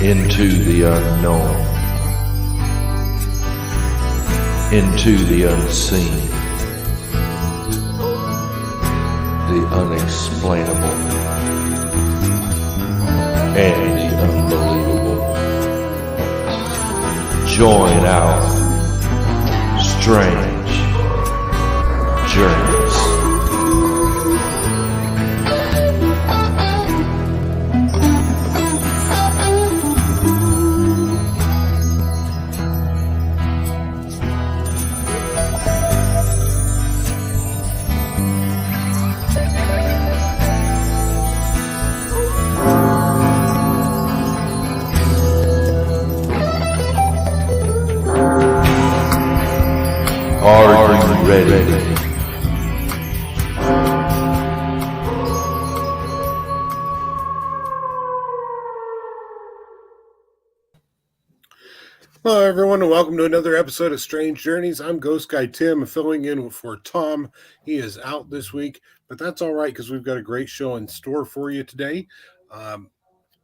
into the unknown, into the unseen, the unexplainable, and the unbelievable. Join our strange journeys. Are you ready? Hello, everyone, and welcome to another episode of Strange Journeys. I'm Ghost Guy Tim, filling in for Tom. He is out this week, but that's all right because we've got a great show in store for you today.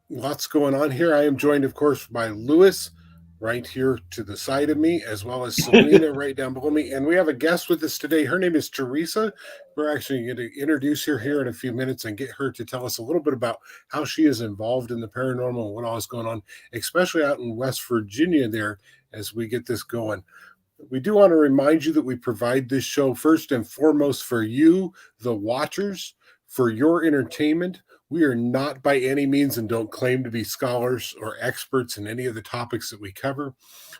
Lots going on here. I am joined, of course, by Lewis right here to the side of me, as well as Selena right down below me. And we have a guest with us today. Her name is Theresa. We're actually going to introduce her here in a few minutes and get her to tell us a little bit about how she is involved in the paranormal and what all is going on, especially out in West Virginia there as we get this going. We do want to remind you that we provide this show first and foremost for you, the watchers, for your entertainment. We are not by any means and don't claim to be scholars or experts in any of the topics that we cover.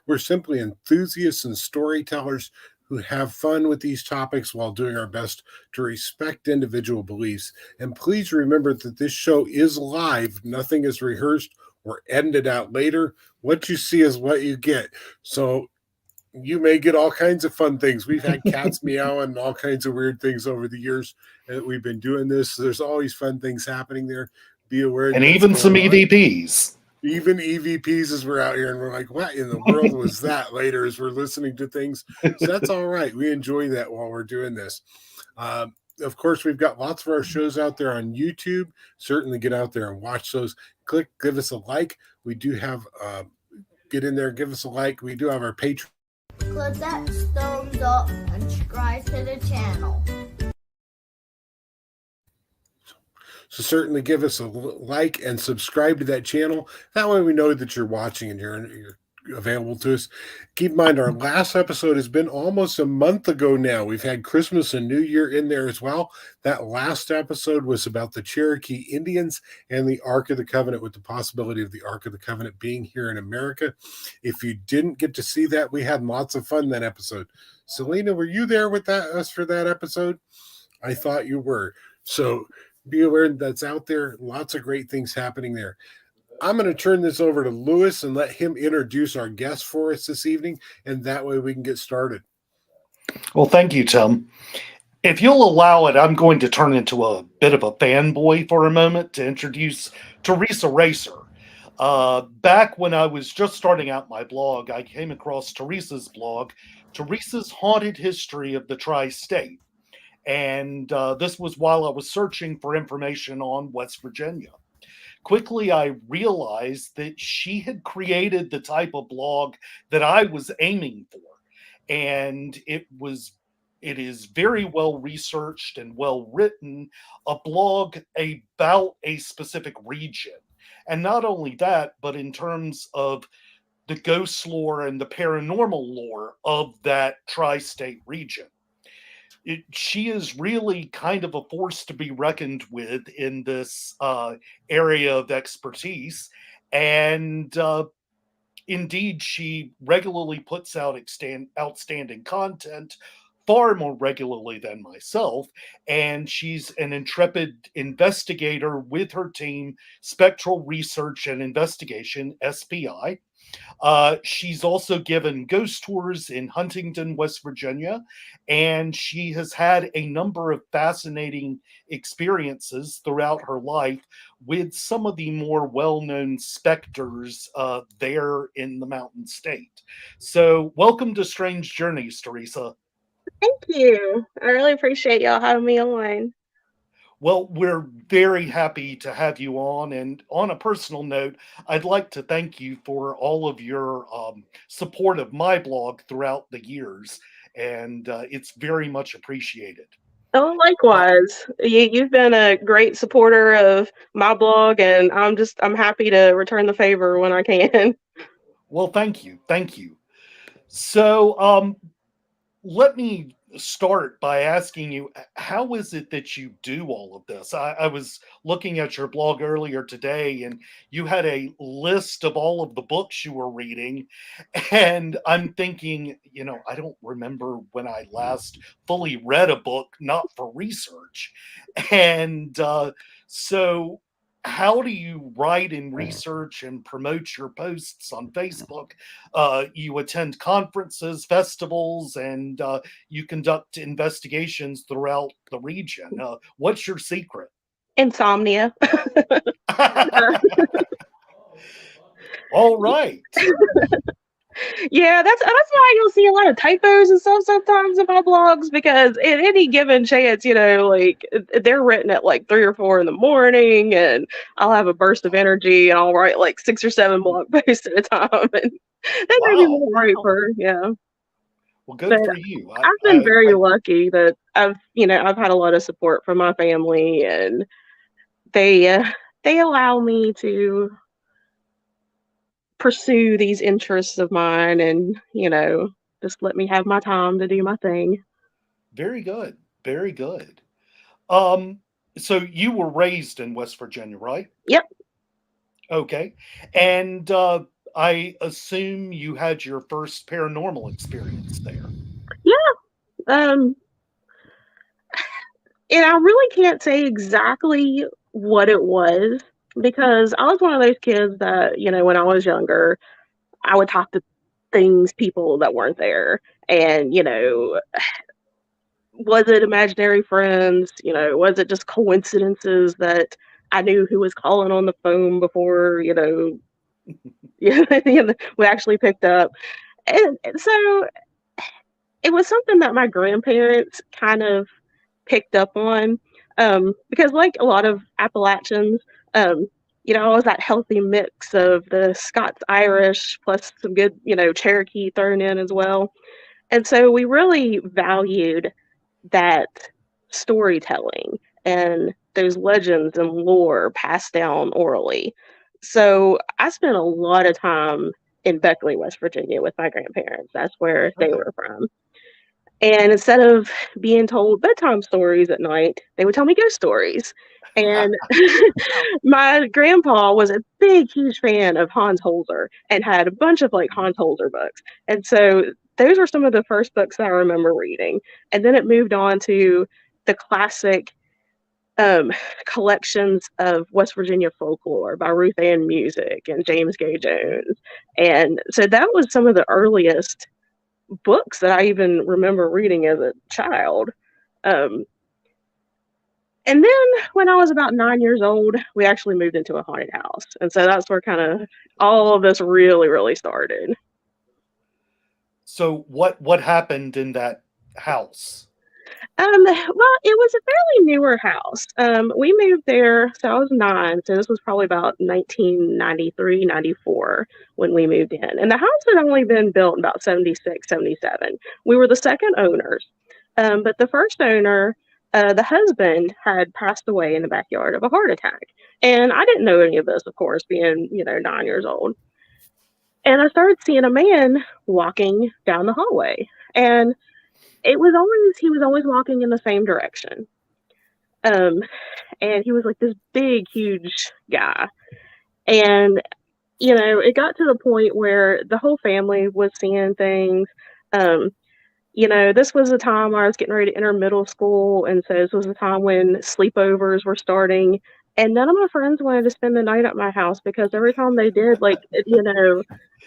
We're simply enthusiasts and storytellers who have fun with these topics while doing our best to respect individual beliefs. And please remember that this show is live. Nothing is rehearsed or edited out later. What you see is what you get. So you may get all kinds of fun things. We've had cats meowing and all kinds of weird things over the years that we've been doing this. So there's always fun things happening there. Be aware. And even some EVPs. Even EVPs as we're out here and we're like, what in the world was that later as we're listening to things. So that's all right. We enjoy that while we're doing this. Of course, we've got lots of our shows out there on YouTube. Certainly get out there and watch those. Give us a like. We do have, get in there, give us a like. We do have our Patreon. Click that thumbs up and subscribe to the channel. So certainly give us a like and subscribe to that channel. That way we know that you're watching and you're available to us. Keep in mind, our last episode has been almost a month ago now. We've had Christmas and New Year in there as well. That last episode was about the Cherokee Indians and the Ark of the Covenant, with the possibility of the Ark of the Covenant being here in America. If you didn't get to see that, we had lots of fun that episode. Selena, were you there with us for that episode? I thought you were. So be aware that's out there. Lots of great things happening there. I'm going to turn this over to Lewis and let him introduce our guest for us this evening, and that way we can get started. Well, thank you, Tim. If you'll allow it, I'm going to turn into a bit of a fanboy for a moment to introduce Theresa Racer. Back when I was just starting out my blog, I came across Theresa's blog, Theresa's Haunted History of the Tri-State. And this was while I was searching for information on West Virginia. Quickly, I realized that she had created the type of blog that I was aiming for. And it is very well researched and well written, a blog about a specific region. And not only that, but in terms of the ghost lore and the paranormal lore of that tri-state region. She is really kind of a force to be reckoned with in this area of expertise. And indeed, she regularly puts out outstanding content, far more regularly than myself. And she's an intrepid investigator with her team, Spectral Research and Investigation, SPI. She's also given ghost tours in Huntington, West Virginia, and she has had a number of fascinating experiences throughout her life with some of the more well-known specters there in the Mountain State. So welcome to Strange Journeys, Theresa. Thank you. I really appreciate y'all having me on. Well, we're very happy to have you on. And on a personal note, I'd like to thank you for all of your support of my blog throughout the years. And it's very much appreciated. Oh, Uh, likewise. You've been a great supporter of my blog, and I'm happy to return the favor when I can. well, thank you. Thank you. So, let me start by asking you, how is it that you do all of this? I was looking at your blog earlier today, and you had a list of all of the books you were reading. And I'm thinking, I don't remember when I last fully read a book, not for research. And so, how do you write and research and promote your posts on Facebook? You attend conferences, festivals, and you conduct investigations throughout the region. What's your secret? Insomnia. All right. Yeah, that's why you'll see a lot of typos and stuff sometimes in my blogs, because at any given chance, like they're written at like 3 or 4 in the morning, and I'll have a burst of energy and I'll write like 6 or 7 blog posts at a time, and that may be Wow. right for Well, good But for you. I've been very lucky that I've had a lot of support from my family, and they allow me to pursue these interests of mine, and just let me have my time to do my thing. Very good. Very good. Um, so you were raised in West Virginia, right? Yep. Okay. And I assume you had your first paranormal experience there. Um, and I really can't say exactly what it was, because I was one of those kids that, when I was younger, I would talk to people that weren't there. And, was it imaginary friends? Was it just coincidences that I knew who was calling on the phone before, we actually picked up? And so it was something that my grandparents kind of picked up on, because like a lot of Appalachians, it was that healthy mix of the Scots Irish plus some good, Cherokee thrown in as well. And so we really valued that storytelling and those legends and lore passed down orally. So I spent a lot of time in Beckley, West Virginia with my grandparents. That's where they Okay. were from. And instead of being told bedtime stories at night, they would tell me ghost stories. And my grandpa was a big, huge fan of Hans Holzer and had a bunch of like Hans Holzer books. And so those were some of the first books that I remember reading. And then it moved on to the classic collections of West Virginia folklore by Ruth Ann Music and James Gay Jones. And so that was some of the earliest books that I even remember reading as a child. Um, and then when I was about 9 years old, we actually moved into a haunted house. And so that's where kind of all of this really, really started. So what happened in that house? Well, it was a fairly newer house. We moved there, so I was 9, so this was probably about 1993, 94 when we moved in. And the house had only been built in about 76, 77. We were the second owners, but the first owner, the husband, had passed away in the backyard of a heart attack. And I didn't know any of this, of course, being, 9 years old. And I started seeing a man walking down the hallway. And he was always walking in the same direction. And he was like this big, huge guy. And, it got to the point where the whole family was seeing things. This was the time I was getting ready to enter middle school. And so this was the time when sleepovers were starting. And none of my friends wanted to spend the night at my house, because every time they did, like,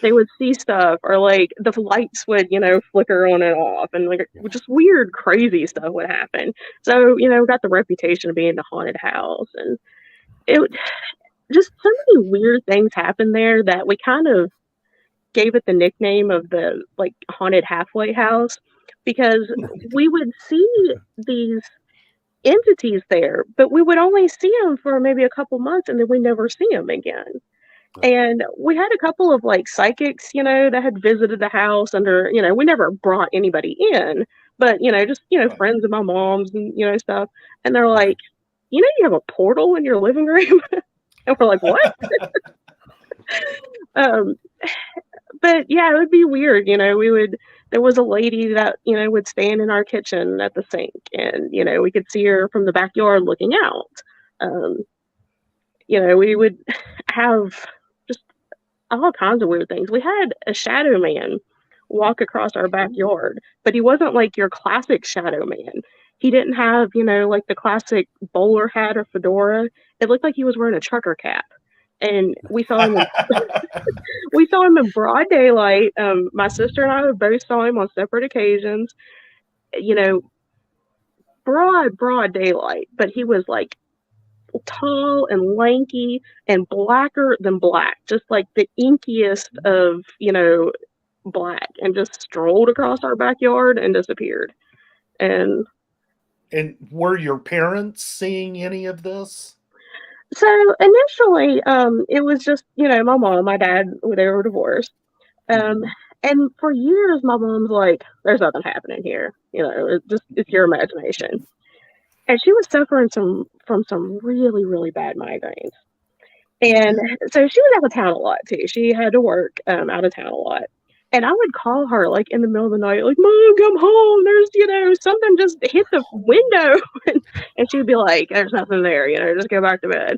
they would see stuff, or like the lights would, flicker on and off, and like just weird, crazy stuff would happen. So, got the reputation of being the haunted house, and it just so many weird things happened there that we kind of gave it the nickname of the like haunted halfway house, because we would see these entities there, but we would only see them for maybe a couple months and then we never see them again. And we had a couple of like psychics, that had visited the house under, we never brought anybody in, but, just, Right. friends of my mom's and, stuff. And they're like, you have a portal in your living room? And we're like, what? But yeah, it would be weird. There was a lady that, would stand in our kitchen at the sink and, we could see her from the backyard looking out. We would have just all kinds of weird things. We had a shadow man walk across our backyard, but he wasn't like your classic shadow man. He didn't have, like the classic bowler hat or fedora. It looked like he was wearing a trucker cap. And we saw him in broad daylight. My sister and I both saw him on separate occasions. Broad daylight, but he was like tall and lanky and blacker than black, just like the inkiest of black, and just strolled across our backyard and disappeared. And were your parents seeing any of this? so initially, it was just my mom, my dad, they were divorced. And for years, my mom's like, "There's nothing happening here. It's your imagination." And she was suffering from some really, really bad migraines. And so she was out of town a lot too. She had to work out of town a lot. And I would call her like in the middle of the night, like, "Mom, come home. There's, something just hit the window." And she'd be like, "There's nothing there, just go back to bed."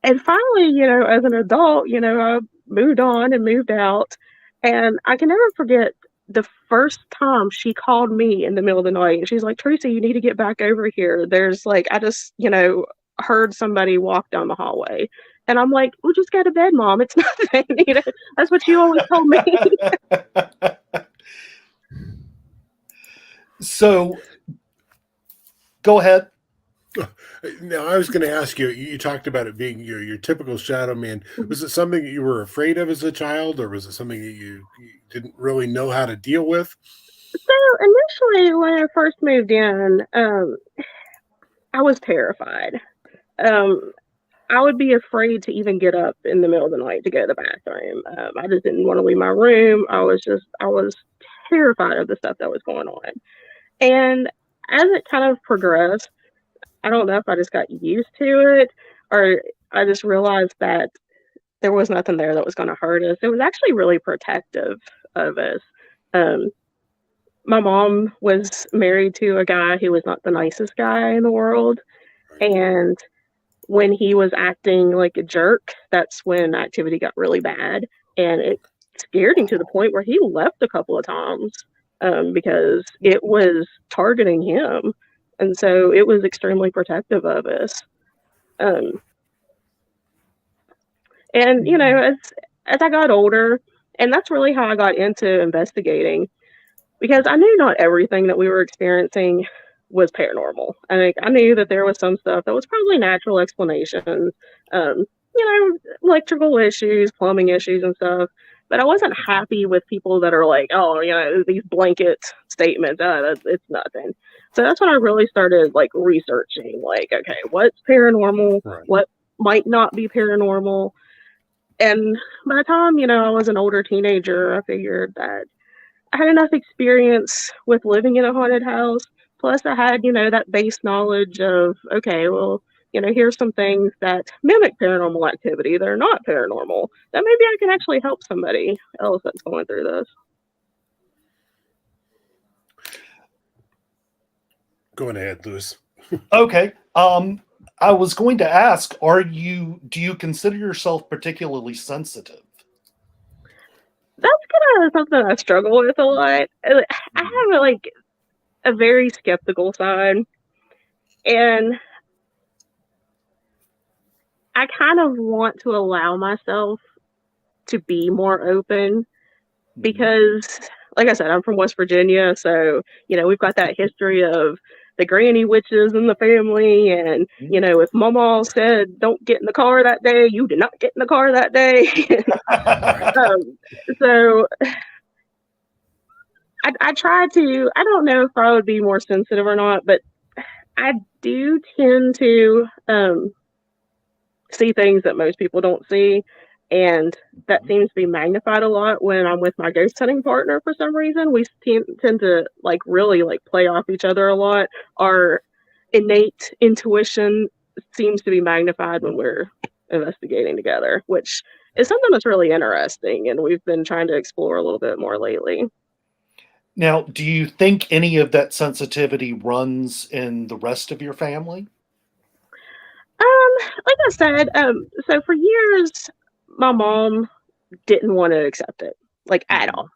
And finally, as an adult, I moved on and moved out. And I can never forget the first time she called me in the middle of the night. And she's like, "Theresa, you need to get back over here. There's like, I just, heard somebody walk down the hallway." And I'm like, "Well, just go to bed, Mom. It's nothing." That's what you always told me. So, go ahead. Now, I was going to ask you, you talked about it being your typical shadow man. Was it something that you were afraid of as a child, or was it something that you didn't really know how to deal with? So initially, when I first moved in, I was terrified. I would be afraid to even get up in the middle of the night to go to the bathroom. I just didn't want to leave my room. I was terrified of the stuff that was going on. And as it kind of progressed, I don't know if I just got used to it or I just realized that there was nothing there that was going to hurt us. It was actually really protective of us. My mom was married to a guy who was not the nicest guy in the world. And when he was acting like a jerk, that's when activity got really bad. And it scared him to the point where he left a couple of times because it was targeting him. And so it was extremely protective of us. And, as I got older, and that's really how I got into investigating, because I knew not everything that we were experiencing was paranormal. I knew that there was some stuff that was probably natural explanations, electrical issues, plumbing issues and stuff. But I wasn't happy with people that are like, "Oh, these blanket statements, it's nothing." So that's when I really started like researching, like, okay, what's paranormal? Right. What might not be paranormal? And by the time, I was an older teenager, I figured that I had enough experience with living in a haunted house. Plus I had, that base knowledge of, okay, well, here's some things that mimic paranormal activity. They're not paranormal. That maybe I can actually help somebody else that's going through this. Go ahead, Lewis. Okay. I was going to ask, do you consider yourself particularly sensitive? That's kind of something I struggle with a lot. I have a very skeptical side, and I kind of want to allow myself to be more open because, like I said, I'm from West Virginia, so we've got that history of the granny witches in the family, and if Mama said don't get in the car that day, you did not get in the car that day. So I try to. I don't know if I would be more sensitive or not, but I do tend to see things that most people don't see, and that seems to be magnified a lot when I'm with my ghost hunting partner. For some reason, we tend to like really like play off each other a lot. Our innate intuition seems to be magnified when we're investigating together, which is something that's really interesting, and we've been trying to explore a little bit more lately. Now, do you think any of that sensitivity runs in the rest of your family? Like I said, so for years, my mom didn't want to accept it, like at all.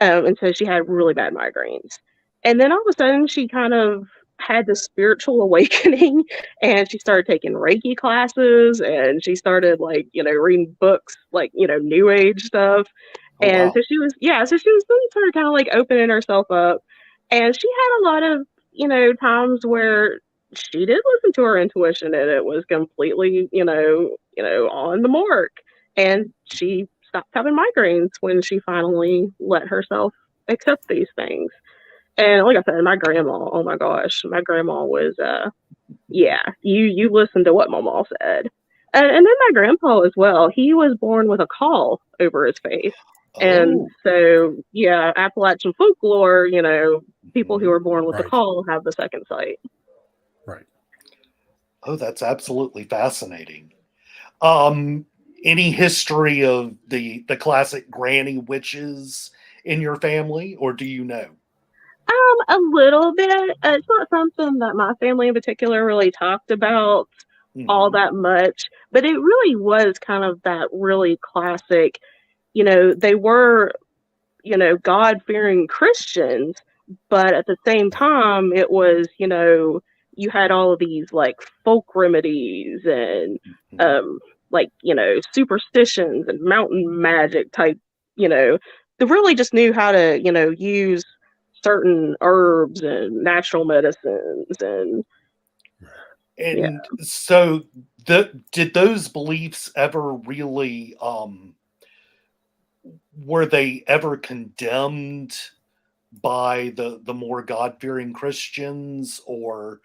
And so she had really bad migraines. And then all of a sudden, she kind of had this spiritual awakening, and she started taking Reiki classes, and she started like, reading books, like, new age stuff. Oh, And wow. so she was really sort of kind of like opening herself up. And she had a lot of, times where she did listen to her intuition, and it was completely, on the mark. And she stopped having migraines when she finally let herself accept these things. And like I said, my grandma, oh my gosh, my grandma was yeah, you listen to what my mom said. And then my grandpa as well. He was born with a caul over his face. And Oh, so, yeah, Appalachian folklore, people who are born with a Right. caul have the second sight. Right. oh, that's absolutely fascinating. Um, any history of the classic granny witches in your family, or do you know? A little bit. It's not something that my family in particular really talked about all Mhm. that much, but it really was kind of that really classic, they were, God fearing Christians, but at the same time, it was, you had all of these like folk remedies and Mhm. like, superstitions and mountain magic type, they really just knew how to, use certain herbs and natural medicines and yeah. And so, did those beliefs ever really were they ever condemned by the more God fearing Christians, or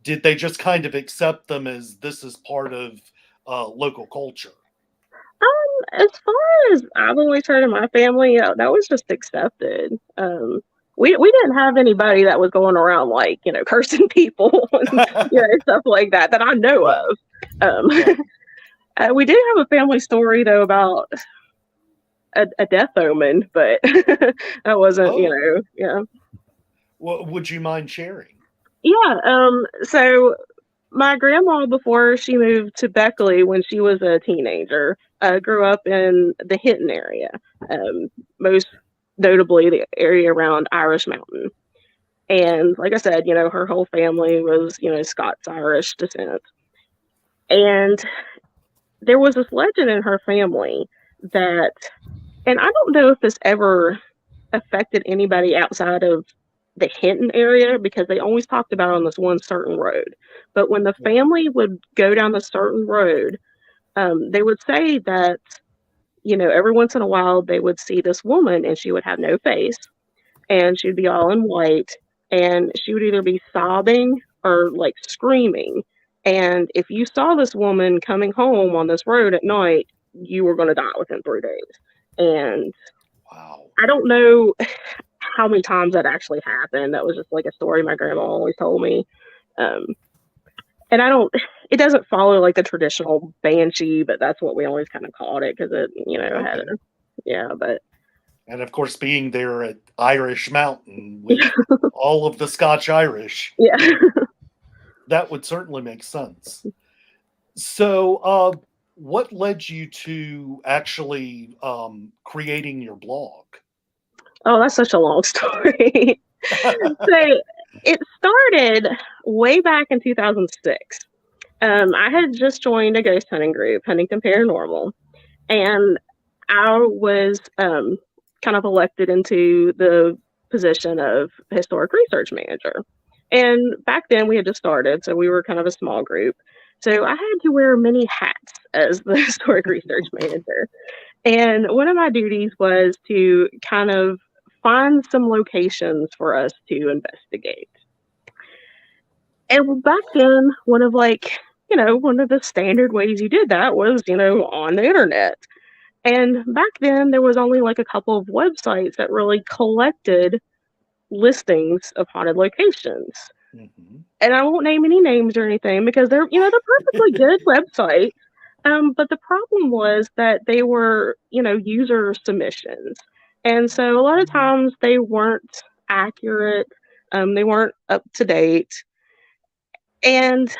did they just kind of accept them as this is part of local culture? As far as I've always heard in my family, that was just accepted. We didn't have anybody that was going around like cursing people and stuff like that I know Right, of. Um, right. we did have a family story though about a death omen, but that wasn't Oh, yeah. would you mind sharing? Yeah. So my grandma, before she moved to Beckley when she was a teenager, grew up in the Hinton area, most notably the area around Irish Mountain. And like I said, her whole family was, Scots Irish descent. And there was this legend in her family that, and I don't know if this ever affected anybody outside of the Hinton area because they always talked about on this one certain road. But when the family would go down the certain road, they would say that, every once in a while they would see this woman and she would have no face and she'd be all in white and she would either be sobbing or like screaming. And if you saw this woman coming home on this road at night, you were going to die within 3 days. And Wow. I don't know how many times that actually happened. That was just like a story my grandma always told me. Um, and it doesn't follow like the traditional banshee, but that's what we always kind of called it because it, had Okay. a, yeah, but And of course, being there at Irish Mountain with all of the Scotch Irish, yeah. that would certainly make sense. So, what led you to actually creating your blog? Oh, that's such a long story. So it started way back in 2006. I had just joined a ghost hunting group, Huntington Paranormal, and I was kind of elected into the position of historic research manager. And back then we had just started, so we were kind of a small group. So I had to wear many hats as the historic research manager. And one of my duties was to kind of find some locations for us to investigate. And back then, one of one of the standard ways you did that was, on the internet. And back then, there was only like a couple of websites that really collected listings of haunted locations. Mhm. And I won't name any names or anything because they're perfectly good websites. But the problem was that they were, user submissions. And so a lot of times they weren't accurate, they weren't up to date. And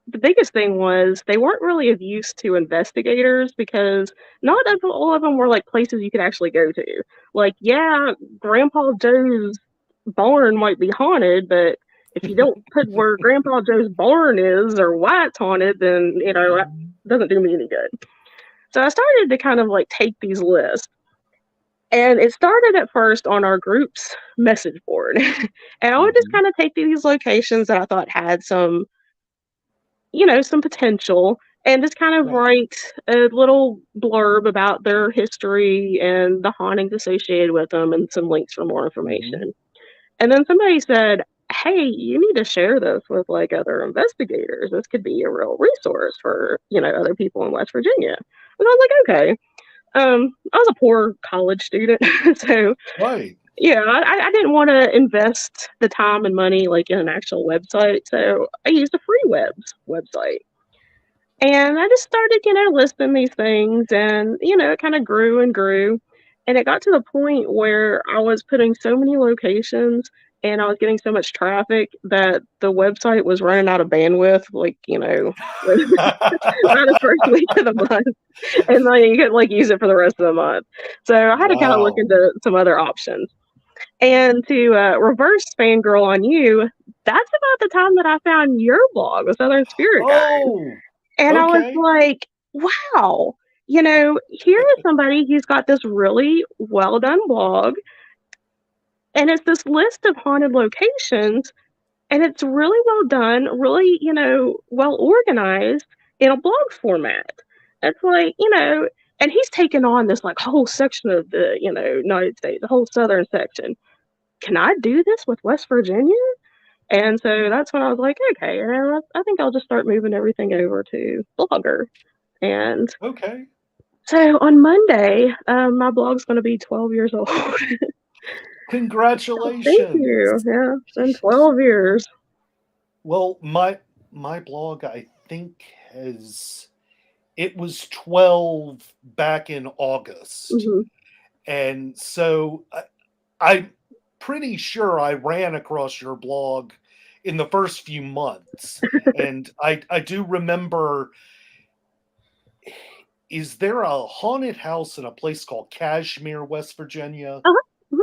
the biggest thing was they weren't really of use to investigators because all of them were like places you could actually go to. Like, yeah, Grandpa Joe's barn might be haunted, but if you don't put where Grandpa Joe's barn is or why it's haunted, then it doesn't do me any good. So I started to kind of like take these lists. And it started at first on our group's message board. And I would just Mhm. kind of take these locations that I thought had some potential and just kind of Right. write a little blurb about their history and the hauntings associated with them and some links for more Mhm. information. And then somebody said, "Hey, you need to share this with like other investigators. This could be a real resource for, other people in West Virginia." And I was like, "Okay." I was a poor college student, so Right. yeah, I didn't want to invest the time and money like in an actual website, so I used a free website. And I just started, listing these things and, it kind of grew and grew. And it got to the point where I was putting so many locations and I was getting so much traffic that the website was running out of bandwidth, like, by the first week of the month. And then you couldn't like use it for the rest of the month. So I had to kind of look Wow. into some other options. And to reverse fangirl on you, that's about the time that I found your blog, the Southern Spirit Guide. Oh, And I was okay. like, wow, here is somebody who's got this really well done blog, and it's this list of haunted locations, and it's really well done, really, well organized in a blog format. It's like, and he's taken on this like whole section of the, United States, the whole southern section. Can I do this with West Virginia? And so that's when I was like, okay, I think I'll just start moving everything over to Blogger. And Okay. so on Monday, my blog's going to be 12 years old. Thank you. Congratulations. Yeah, it's been 12 years. Well, my blog, I think, has it was 12 back in August. Hmm. And so I'm pretty sure I ran across your blog in the first few months. And I do remember, is there a haunted house in a place called Kashmir, West Virginia? Uh-huh. Mhm.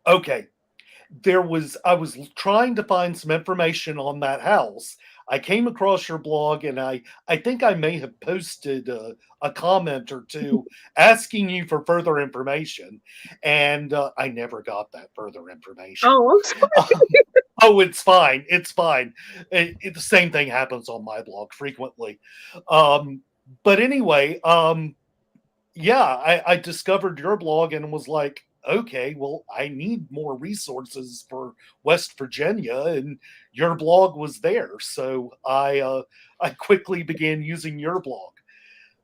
Okay. I was trying to find some information on that house. I came across your blog, and I think I may have posted a comment or two asking you for further information, and I never got that further information. Oh, I'm sorry. Oh, it's fine. It's fine. The same thing happens on my blog frequently. Um, but anyway, yeah, I discovered your blog and was like, okay, well, I need more resources for West Virginia, and your blog was there, so I quickly began using your blog.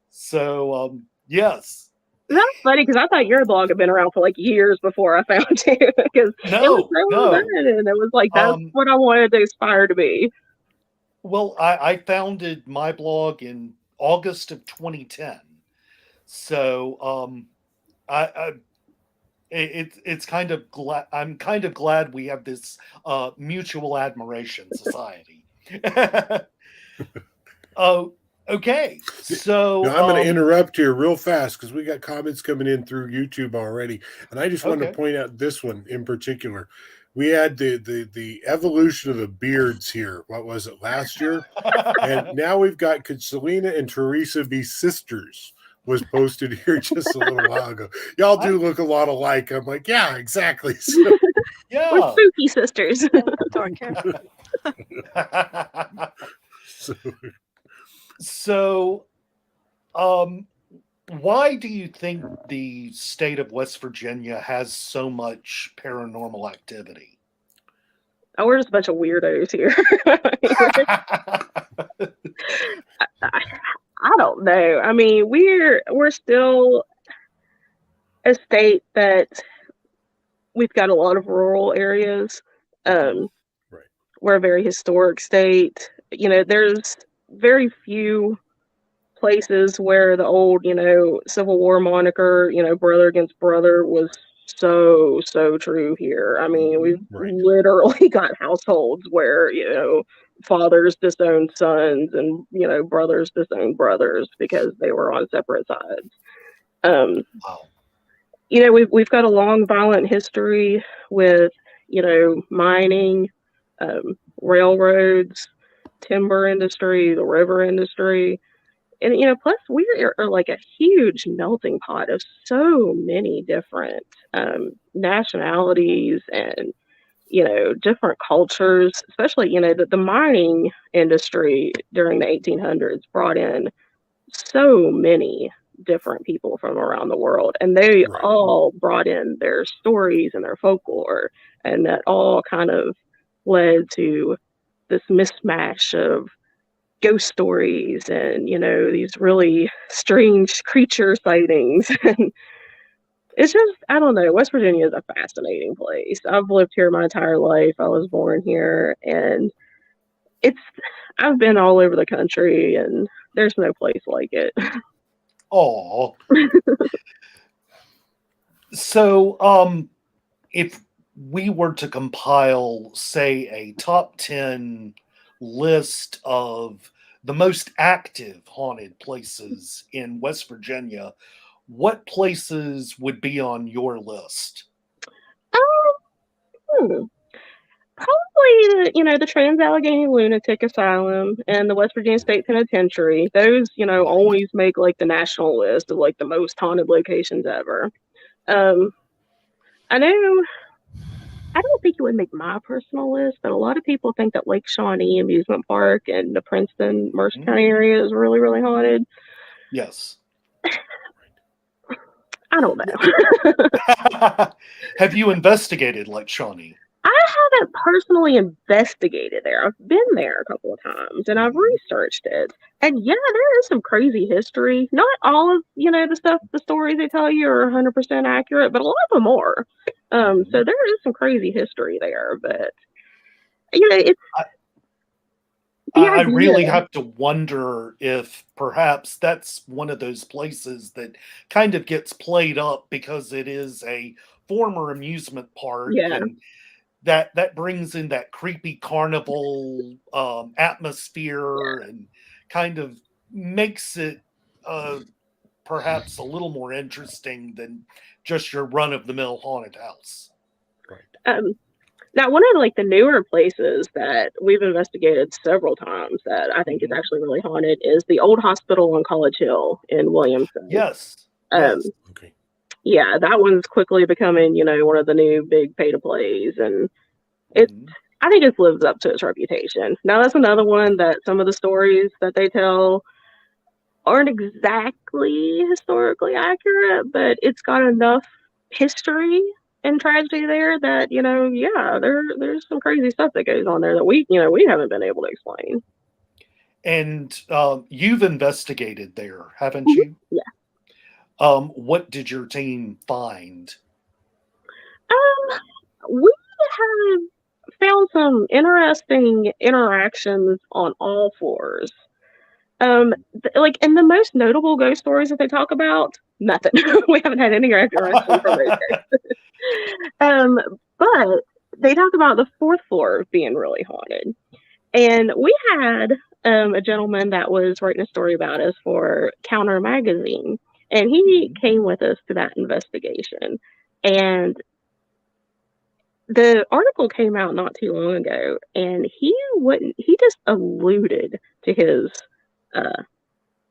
So yes, That's funny because I thought your blog had been around for like years before I found you because it was no, so well no. done and it was like that's Um, what I wanted to aspire to be. well, I founded my blog in August of 2010, so I it's kind of glad I'm kind of glad we have this mutual admiration society. Oh, okay. Now So I'm going to interrupt here real fast because we got comments coming in through YouTube already, and I just want to okay. point out this one in particular. We had the evolution of the beards here. What was it last year? And now we've got could Selena and Theresa be sisters? Was posted here just a little while ago. Y'all I do look a lot alike. I'm like, yeah, exactly. So, We're yeah. spooky sisters. so So why do you think the state of West Virginia has so much paranormal activity? Oh, we're just a bunch of weirdos here. I don't know. I mean, we're still a state that we've got a lot of rural areas. Um, Right. we're a very historic state. There's very few places where the old, Civil War moniker, brother against brother was so true here. I mean, we've Right. literally got households where, fathers disowned sons and, brothers disowned brothers because they were on separate sides. Wow. We've got a long violent history with, mining, railroads, timber industry, the river industry. And, plus we are like a huge melting pot of so many different nationalities and, different cultures, especially, the mining industry during the 1800s brought in so many different people from around the world. And they Right. all brought in their stories and their folklore. And that all kind of led to this mismatch of ghost stories and these really strange creature sightings. And it's just, I don't know, West Virginia is a fascinating place. I've lived here my entire life. I was born here, and I've been all over the country, and there's no place like it. Oh. So, if we were to compile, say, a top 10 list of the most active haunted places in West Virginia, what places would be on your list? Hmm. Probably the Trans-Allegheny Lunatic Asylum and the West Virginia State Penitentiary. Those, always make like the national list of like the most haunted locations ever. I know I don't think it would make my personal list, but a lot of people think that Lake Shawnee Amusement Park and the Princeton, Mercer County area is really, really haunted. Yes. I don't know. Have you investigated Lake Shawnee? I haven't personally investigated there. I've been there a couple of times and I've researched it. And yeah, there is some crazy history. Not all of, the stories they tell you are 100% accurate, but a lot of them are. So there is some crazy history there, but it's the I idea. really have to wonder if perhaps that's one of those places that kind of gets played up because it is a former amusement park, Yeah. and that brings in that creepy carnival atmosphere and kind of makes it perhaps a little more interesting than just your run-of-the-mill haunted house. Right. Now, one of like the newer places that we've investigated several times that I think is actually really haunted is the old hospital on College Hill in Williamson. Yes. Um, Okay. Yeah, that one's quickly becoming, one of the new big pay-to-plays, and I think it lives up to its reputation. Now, that's another one that some of the stories that they tell aren't exactly historically accurate, but it's got enough history and tragedy there that, yeah, there's some crazy stuff that goes on there that we haven't been able to explain. And you've investigated there, haven't you? Yeah. What did your team find? We have found some interesting interactions on all floors. Like in the most notable ghost stories that they talk about, nothing. We haven't had any interaction from those ghosts. But they talk about the fourth floor being really haunted. And we had a gentleman that was writing a story about us for Counter Magazine, and he came with us to that investigation. And the article came out not too long ago, and he just alluded to his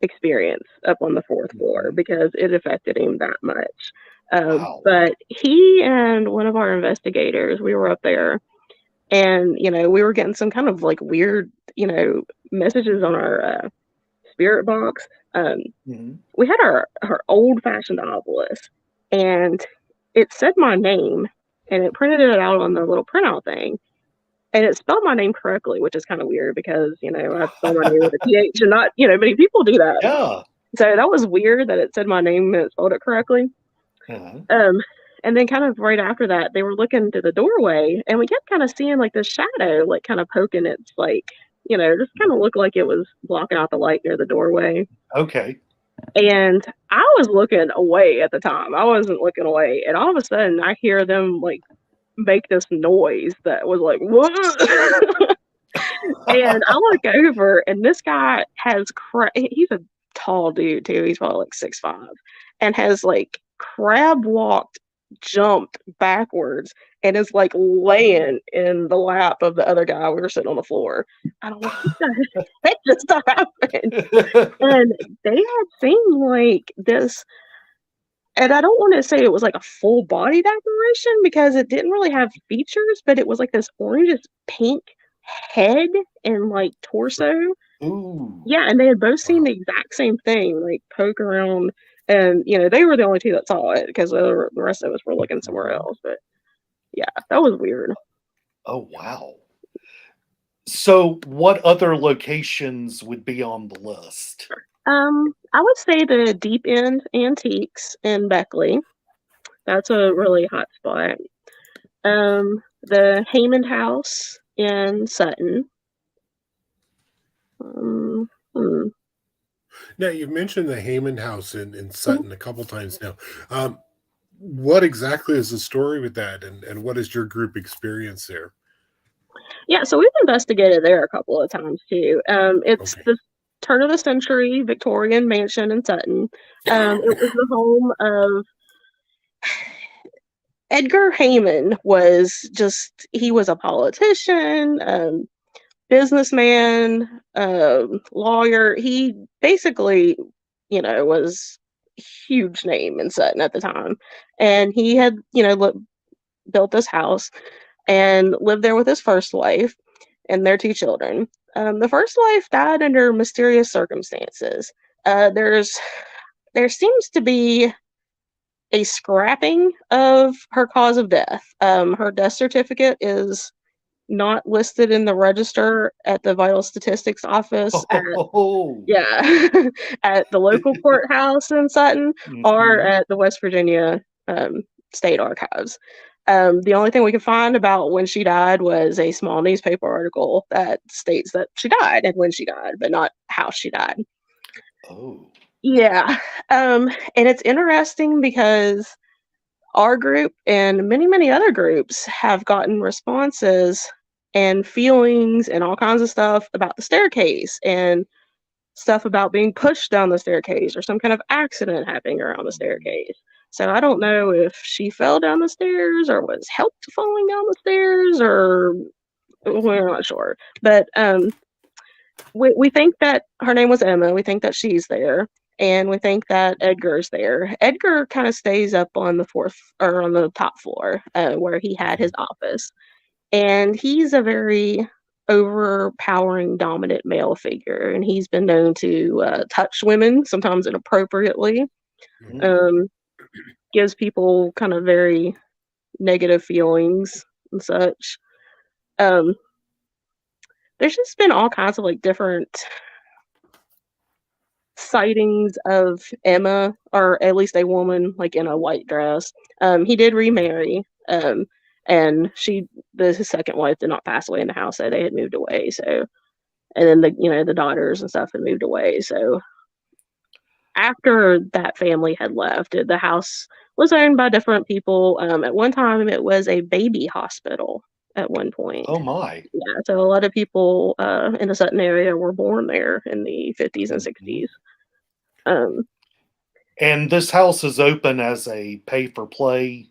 experience up on the fourth floor because it affected him that much. Wow. But he and one of our investigators, we were up there, and we were getting some kind of like weird, messages on our spirit box. We had our old-fashioned obelisk, and it said my name, and it printed it out on the little printout thing. and it spelled my name correctly, which is kind of weird because, I spell my name with a TH and not, many people do that. Yeah. So that was weird that it said my name and it spelled it correctly. Uh-huh. And then kind of right after that, they were looking to the doorway, and we kept kind of seeing like this shadow, like kind of poking its like, just kind of looked like it was blocking out the light near the doorway. Okay. And I was looking away at the time. I wasn't looking away, and all of a sudden, I hear them like make this noise that was like, "What?" And I look over, and this guy has he's a tall dude too. He's probably like 6'5", and has like crab walked, jumped backwards, and is like laying in the lap of the other guy. We were sitting on the floor. And I'm like, what the heck just happened? And they had seen like this, and I don't want to say it was like a full bodied apparition because it didn't really have features, but it was like this orangish pink head and like torso. Ooh. Yeah, and they had both seen the exact same thing, like poke around, and they were the only two that saw it because the rest of us were looking somewhere else. But yeah, that was weird. Oh, wow. So what other locations would be on the list? I would say the Deep End Antiques in Beckley. That's a really hot spot. The Haymond House in Sutton. Now, you've mentioned the Heyman House in Sutton a couple times now. What exactly is the story with that, and what is your group experience there? Yeah, so we've investigated there a couple of times too. It's Okay. the turn of the century Victorian mansion in Sutton. It was the home of Edgar Heyman. He was a politician, businessman, lawyer. He basically, was a huge name in Sutton at the time. And he had, built this house and lived there with his first wife and their two children. The first wife died under mysterious circumstances. There seems to be a scrapping of her cause of death. Her death certificate is not listed in the register at the vital statistics office Oh. at the local courthouse in Sutton or Mhm. at the West Virginia State Archives. The only thing we could find about when she died was a small newspaper article that states that she died and when she died, but not how she died. Oh. Yeah. And it's interesting because our group and many, many other groups have gotten responses and feelings and all kinds of stuff about the staircase and stuff about being pushed down the staircase or some kind of accident happening around the staircase. So I don't know if she fell down the stairs or was helped falling down the stairs, or we're not sure. But we think that her name was Emma. We think that she's there. And we think that Edgar's there. Edgar kind of stays up on the fourth or on the top floor where he had his office. And he's a very overpowering, dominant male figure. And he's been known to touch women, sometimes inappropriately. Mhm. Gives people kind of very negative feelings and such. There's just been all kinds of like different sightings of Emma, or at least a woman like in a white dress. He did remarry, and his second wife did not pass away in the house, so they had moved away. So, and then the daughters and stuff had moved away. So after that family had left, the house was owned by different people. At one time, it was a baby hospital. At one point, Oh my. yeah. So a lot of people in the Sutton area were born there in the 50s and 60s. And this house is open as a pay-for-play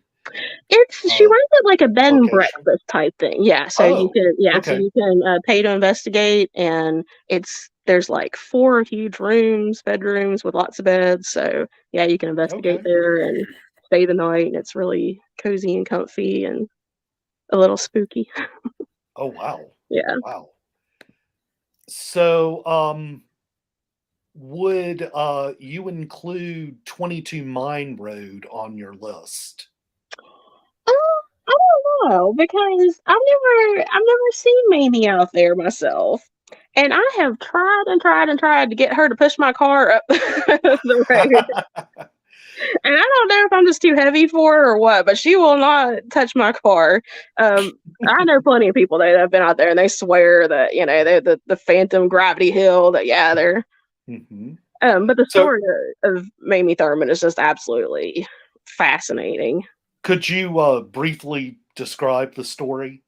She runs it like a bed and location? breakfast type thing. Yeah, so Oh, so okay. you can pay to investigate, and there's like 4 huge rooms, bedrooms with lots of beds. So yeah, you can investigate Okay. there and stay the night, and it's really cozy and comfy and a little spooky. Oh, wow. Yeah. Wow. So, would you include 22 Mine Road on your list? No, because I've never seen Mamie out there myself. And I have tried and tried and tried to get her to push my car up the road. And I don't know if I'm just too heavy for her or what, but she will not touch my car. I know plenty of people that have been out there and they swear that, they're the phantom gravity hill that, yeah, they're. Mhm. But the So, story of Mamie Thurman is just absolutely fascinating. could you briefly describe the story?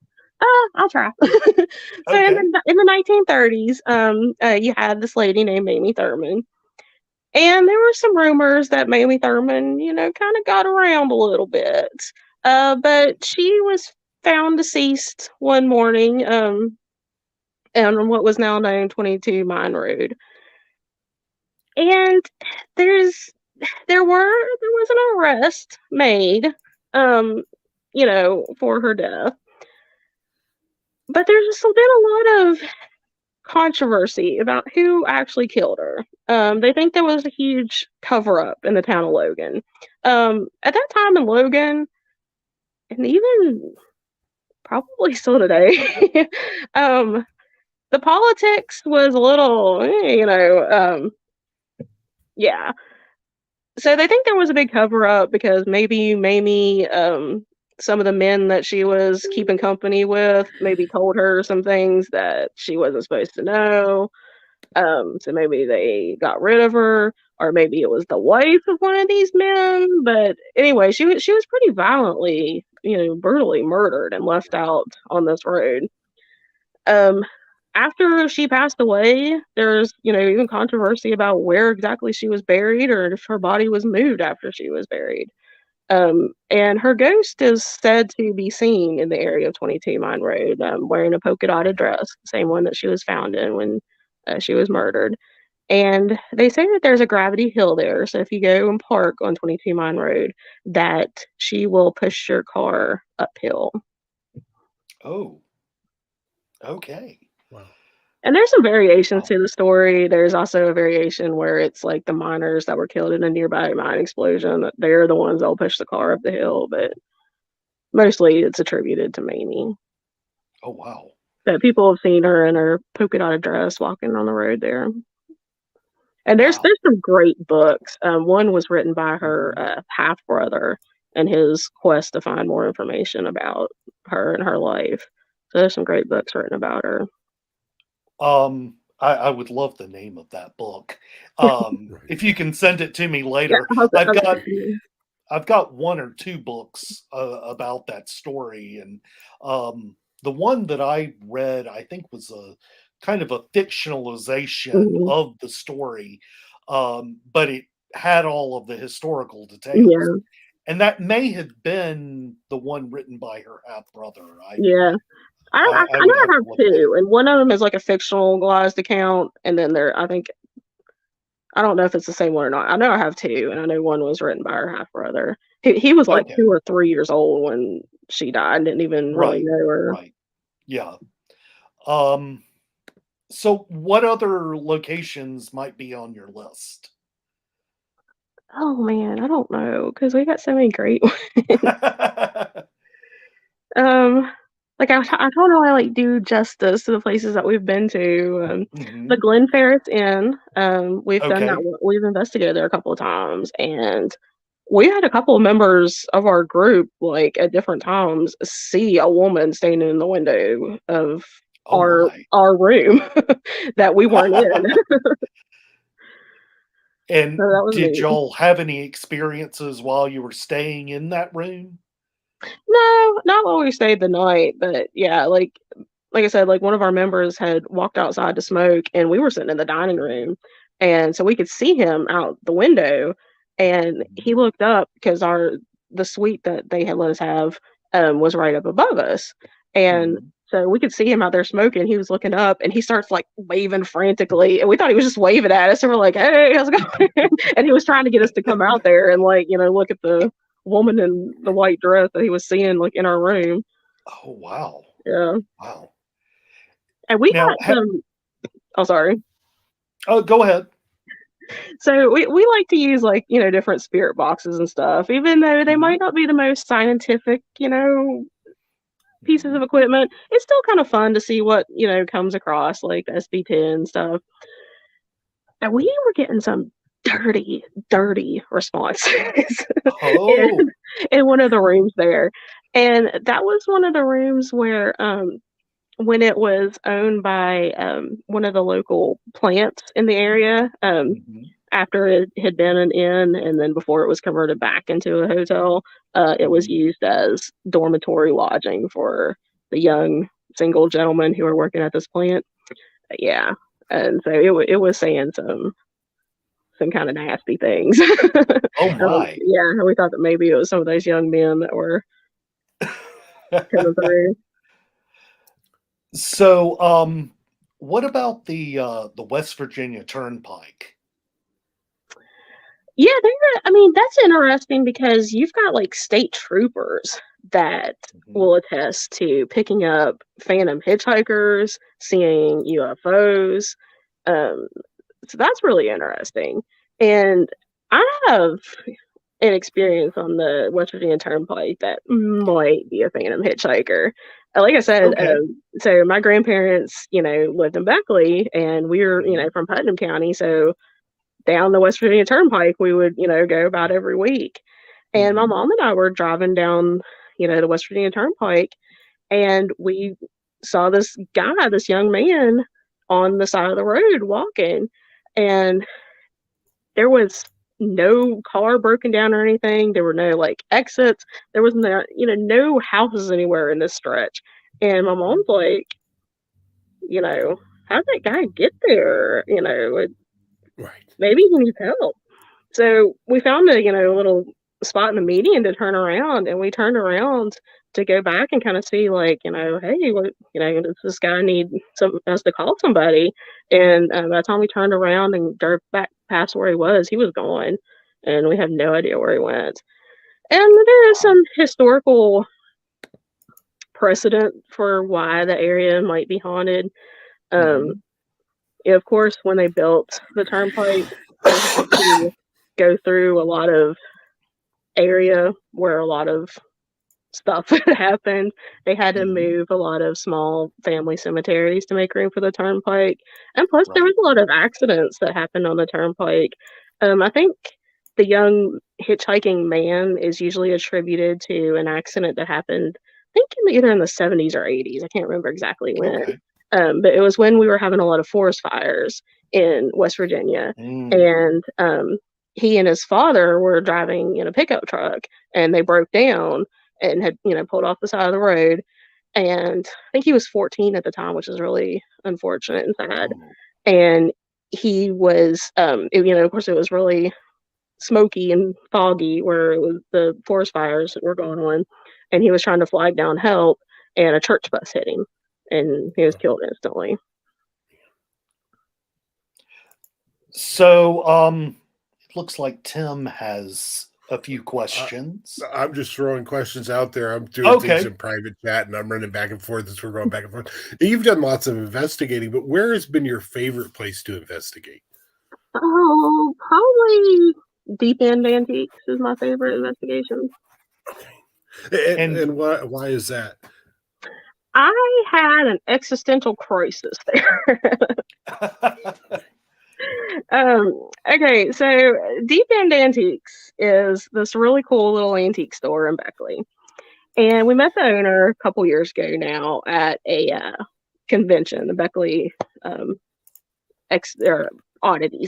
I'll try. So Okay. in the 1930s, you had this lady named Mamie Thurman, and there were some rumors that Mamie Thurman, kind of got around a little bit. But she was found deceased one morning, on what was now known 22 Mine Road, and there's there was an arrest made, um, for her death. But there's just been a lot of controversy about who actually killed her. They think there was a huge cover up in the town of Logan. At that time in Logan, and even probably still today, the politics was a little, yeah. So they think there was a big cover up because maybe Mamie, some of the men that she was keeping company with, maybe told her some things that she wasn't supposed to know. So maybe they got rid of her, or maybe it was the wife of one of these men. But anyway, she was pretty violently, brutally murdered and left out on this road. Um, After she passed away, there's even controversy about where exactly she was buried, or if her body was moved after she was buried. And her ghost is said to be seen in the area of 22 Mine Road, wearing a polka dotted dress, the same one that she was found in when she was murdered. And they say that there's a gravity hill there. So if you go and park on 22 Mine Road, that she will push your car uphill. Oh, okay. Wow. And there's some variations Wow. to the story. There's also a variation where it's like the miners that were killed in a nearby mine explosion, that they're the ones that'll push the car up the hill. But mostly it's attributed to Mamie. Oh, wow. That people have seen her in her polka dotted dress walking on the road there. And there's Wow. some great books. One was written by her Mhm. half brother and his quest to find more information about her and her life. So there's some great books written about her. I would love the name of that book. Right. If you can send it to me Yeah, later. I'll get it to you. I've got one or two books about that story, and the one that I read, I think, was a kind of a fictionalization Mhm. of the story, but it had all of the historical details, Yeah, and that may have been the one written by her half brother. yeah. I I know would have I to have look it up. two, and one of them is like a fictionalized account, and then I think I don't know if it's the same one or not. I know I have two, and I know one was written by her half brother. He was like Okay, 2 or 3 years old when she died, and didn't even really right, know her. right, yeah. Um, so what other locations might be on your list? Oh man, I don't know because we got so many great Um, like I don't know how to like do justice to the places that we've been to. The Mhm. Glen Ferris Inn. We've done that. Okay. We've investigated there a couple of times, and we had a couple of members of our group, like at different times, see a woman standing in the window of Oh our my. our room that we weren't in. So that And was did neat. y'all have any experiences while you were staying in that room? No, not while we stayed the night, but yeah, like I said, like one of our members had walked outside to smoke and we were sitting in the dining room. And so we could see him out the window and he Mhm. looked up because the suite that they had let us have was right up above us. And Mhm. so we could see him out there smoking. He was looking up and he starts like waving frantically. And we thought he was just waving at us. And we're like, hey, how's it going? And he was trying to get us to come out there and like, look at the woman in the white dress that he was seeing like in our room. Oh, wow. Yeah. Wow. And we Now, got some. Oh, sorry. oh, go ahead. So we like to use different spirit boxes and stuff, even though they Mhm. might not be the most scientific, pieces of equipment. It's still kind of fun to see what, comes across, like the SB10 stuff. And we were getting some dirty, dirty responses Oh. in, in one of the rooms there. And that was one of the rooms where when it was owned by one of the local plants in the area, Mhm. after it had been an inn and then before it was converted back into a hotel, it was Mhm. used as dormitory lodging for the young single gentlemen who were working at this plant. Yeah. And so it was saying some kind of nasty things. Oh my. Yeah, we thought that maybe it was some of those young men that were coming through. So, what about the West Virginia Turnpike? Yeah, that's interesting because you've got like state troopers that Mhm. will attest to picking up phantom hitchhikers, seeing UFOs. Um, so that's really interesting. And I have an experience on the West Virginia Turnpike that might be a phantom hitchhiker. Like I said, Okay. so my grandparents, lived in Beckley, and we were, Mhm. from Putnam County, so down the West Virginia Turnpike we would, go about every week. And my Mhm. mom and I were driving down, the West Virginia Turnpike, and we saw this guy, this young man, on the side of the road walking, and there was no car broken down or anything. There were no like exits. There was no, no houses anywhere in this stretch. And my mom's like, how'd that guy get there? Right. Maybe he needs help. So we found a little spot in the median to turn around, and we turned around to go back and kind of see, like, hey, what, does this guy need us to call somebody? And by the time we turned around and drove back past where he was gone, and we have no idea where he went. And there is some historical precedent for why the area might be haunted. Um, Mhm. of course, when they built the turnpike, they had to go through a lot of area where a lot of stuff had happened. They had to Mhm. move a lot of small family cemeteries to make room for the turnpike. And plus, there was Right. a lot of accidents that happened on the turnpike. I think the young hitchhiking man is usually attributed to an accident that happened, I think, either in the 70s or 80s. I can't remember exactly when. Okay. But it was when we were having a lot of forest fires in West Virginia. Mm. And he and his father were driving in a pickup truck, and they broke down and had, pulled off the side of the road. And I think he was 14 at the time, which is really unfortunate and sad. Oh. And he was, of course, it was really smoky and foggy where it was the forest fires that were going on. And he was trying to flag down help, and a church bus hit him, and he was killed instantly. So, it looks like Tim has a few questions. I'm just throwing questions out there. I'm doing things Okay. in private chat, and I'm running back and forth as we're going back and forth. You've done lots of investigating, but where has been your favorite place to investigate? Oh, probably Deep End Antiques is my favorite investigation. And And why is that? I had an existential crisis there. Okay, so Deep End Antiques is this really cool little antique store in Beckley. And we met the owner a couple years ago now at a convention, the Beckley Oddities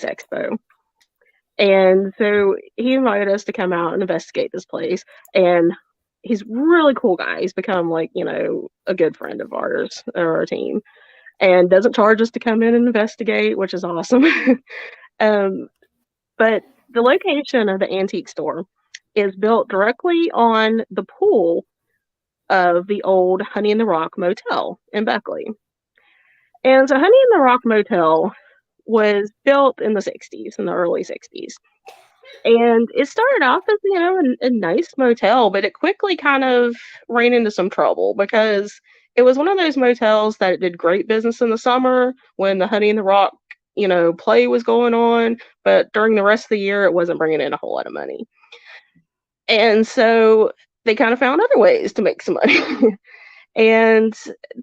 Expo. And so he invited us to come out and investigate this place. And he's a really cool guy. He's become like, a good friend of ours or our team, and doesn't charge us to come in and investigate, which is awesome. But the location of the antique store is built directly on the pool of the old Honey in the Rock Motel in Beckley. And so Honey in the Rock Motel was built in the 60s, in the early 60s. And it started off as, a nice motel, but it quickly kind of ran into some trouble because it was one of those motels that did great business in the summer when the Honey in the Rock, play was going on, but during the rest of the year, it wasn't bringing in a whole lot of money. And so they kind of found other ways to make some money. And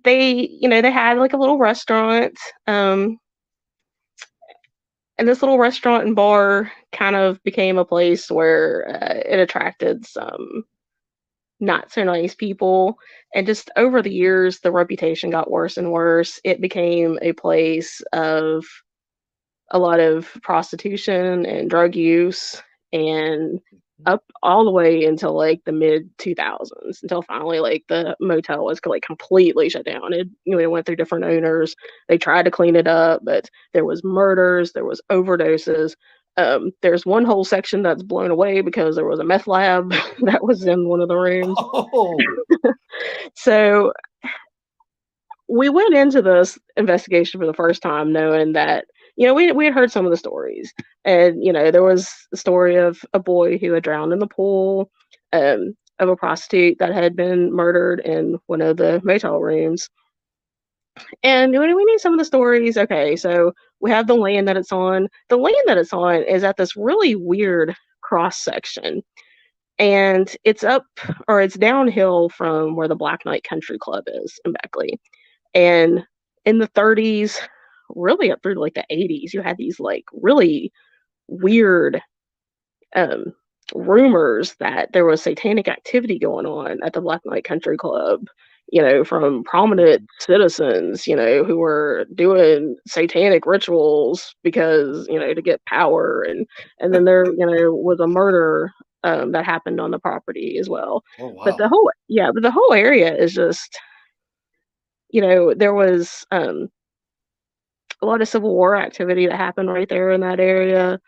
they had like a little restaurant. And this little restaurant and bar kind of became a place where it attracted some not so nice people. And just over the years, the reputation got worse and worse. It became a place of a lot of prostitution and drug use, and up all the way until like the mid 2000s, until finally like the motel was like completely shut down. It went through different owners. They tried to clean it up, but there was murders, there was overdoses. There's one whole section that's blown away because there was a meth lab that was in one of the rooms. Oh, So we went into this investigation for the first time knowing that, we had heard some of the stories. And, there was a story of a boy who had drowned in the pool, of a prostitute that had been murdered in one of the motel rooms. And when we need some of the stories, okay, so we have the land that it's on. The land that it's on is at this really weird cross section. And it's downhill from where the Black Knight Country Club is in Beckley. And in the 30s, really up through like the 80s, you had these like really weird rumors that there was satanic activity going on at the Black Knight Country Club, from prominent citizens, who were doing satanic rituals because, to get power. And then there, was a murder that happened on the property as well. oh wow. But the whole area is just, there was a lot of Civil War activity that happened right there in that area.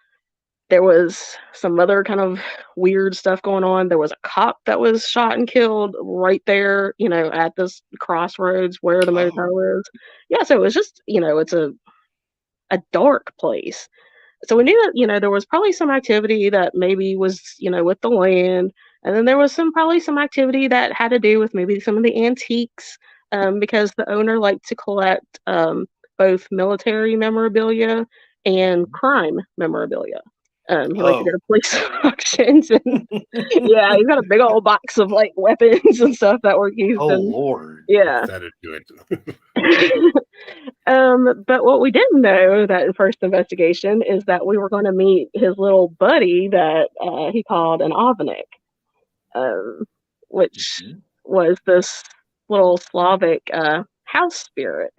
There was some other kind of weird stuff going on. There was a cop that was shot and killed right there, at this crossroads where the motel is. Yeah, so it was just, it's a dark place. So we knew that, there was probably some activity that maybe was, with the land. And then there was probably some activity that had to do with maybe some of the antiques, because the owner liked to collect both military memorabilia and crime memorabilia. He liked to go to police auctions, and yeah, he's got a big old box of like weapons and stuff that were used. Oh Lord. Yeah. That'd do it. But what we didn't know that in first investigation is that we were going to meet his little buddy that he called an ovnik, which was this little Slavic house spirit.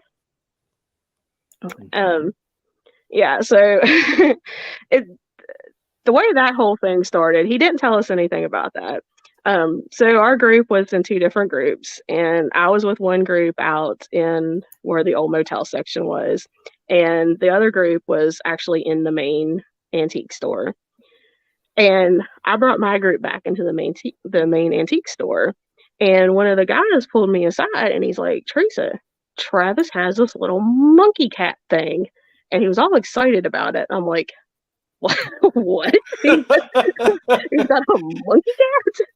Yeah, so the way that whole thing started, he didn't tell us anything about that. So our group was in two different groups, and I was with one group out in where the old motel section was, and the other group was actually in the main antique store. And I brought my group back into the main antique store, and one of the guys pulled me aside, and he's like, "Theresa, Travis has this little monkey cat thing," and he was all excited about it. I'm like, "What? He's got a monkey cat?"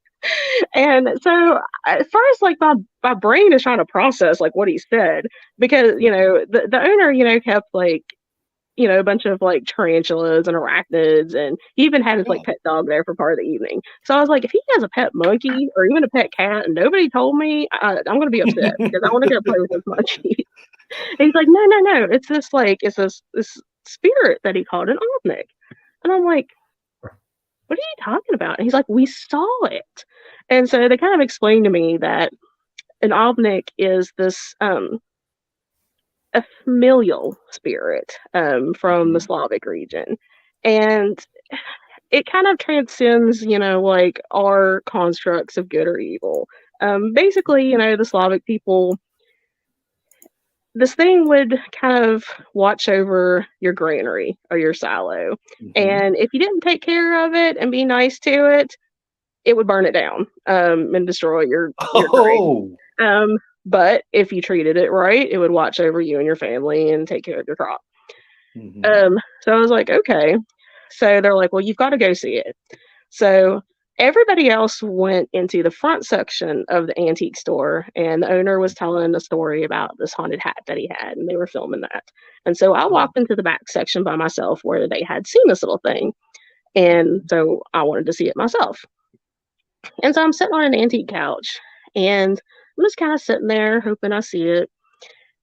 And so at first, like my brain is trying to process like what he said, because the owner kept like a bunch of like tarantulas and arachnids, and he even had his like pet dog there for part of the evening. So I was like, if he has a pet monkey or even a pet cat and nobody told me, I'm gonna be upset because I want to go play with this monkey. And he's like, no, it's this spirit that he called an ovnik. And I'm like, what are you talking about? And he's like, we saw it. And so they kind of explained to me that an ovnik is this a familial spirit from the Slavic region. And it kind of transcends, like our constructs of good or evil. Basically, the Slavic people, this thing would kind of watch over your granary or your silo. And if you didn't take care of it and be nice to it, it would burn it down and destroy your grain. But if you treated it right, it would watch over you and your family and take care of your crop. So I was like, okay. So they're like, well, you've got to go see it. So everybody else went into the front section of the antique store, and the owner was telling a story about this haunted hat that he had, and they were filming that. And so I walked into the back section by myself where they had seen this little thing. And so I wanted to see it myself. And so I'm sitting on an antique couch, and I'm just kind of sitting there hoping I see it.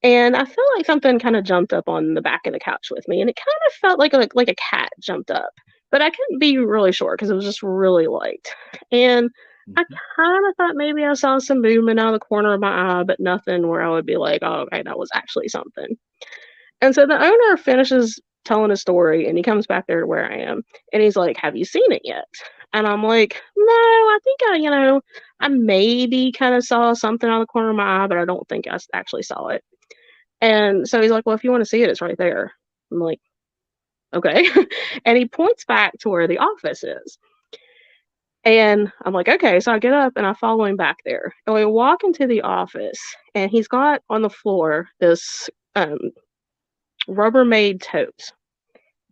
And I feel like something kind of jumped up on the back of the couch with me, and it kind of felt like a cat jumped up, but I couldn't be really sure because it was just really light. And I Mhm. kind of thought maybe I saw some movement out of the corner of my eye, but nothing where I would be like, "Oh, okay, that was actually something." And so the owner finishes telling a story, and he comes back there to where I am, and he's like, "Have you seen it yet?" And I'm like, "No, I think I maybe kind of saw something out of the corner of my eye, but I don't think actually saw it." And so he's like, "Well, if you wanna see it, it's right there." I'm like, "Okay." And he points back to where the office is. And I'm like, "Okay." So I get up and I follow him back there. And we walk into the office, and he's got on the floor this, Rubbermaid tote.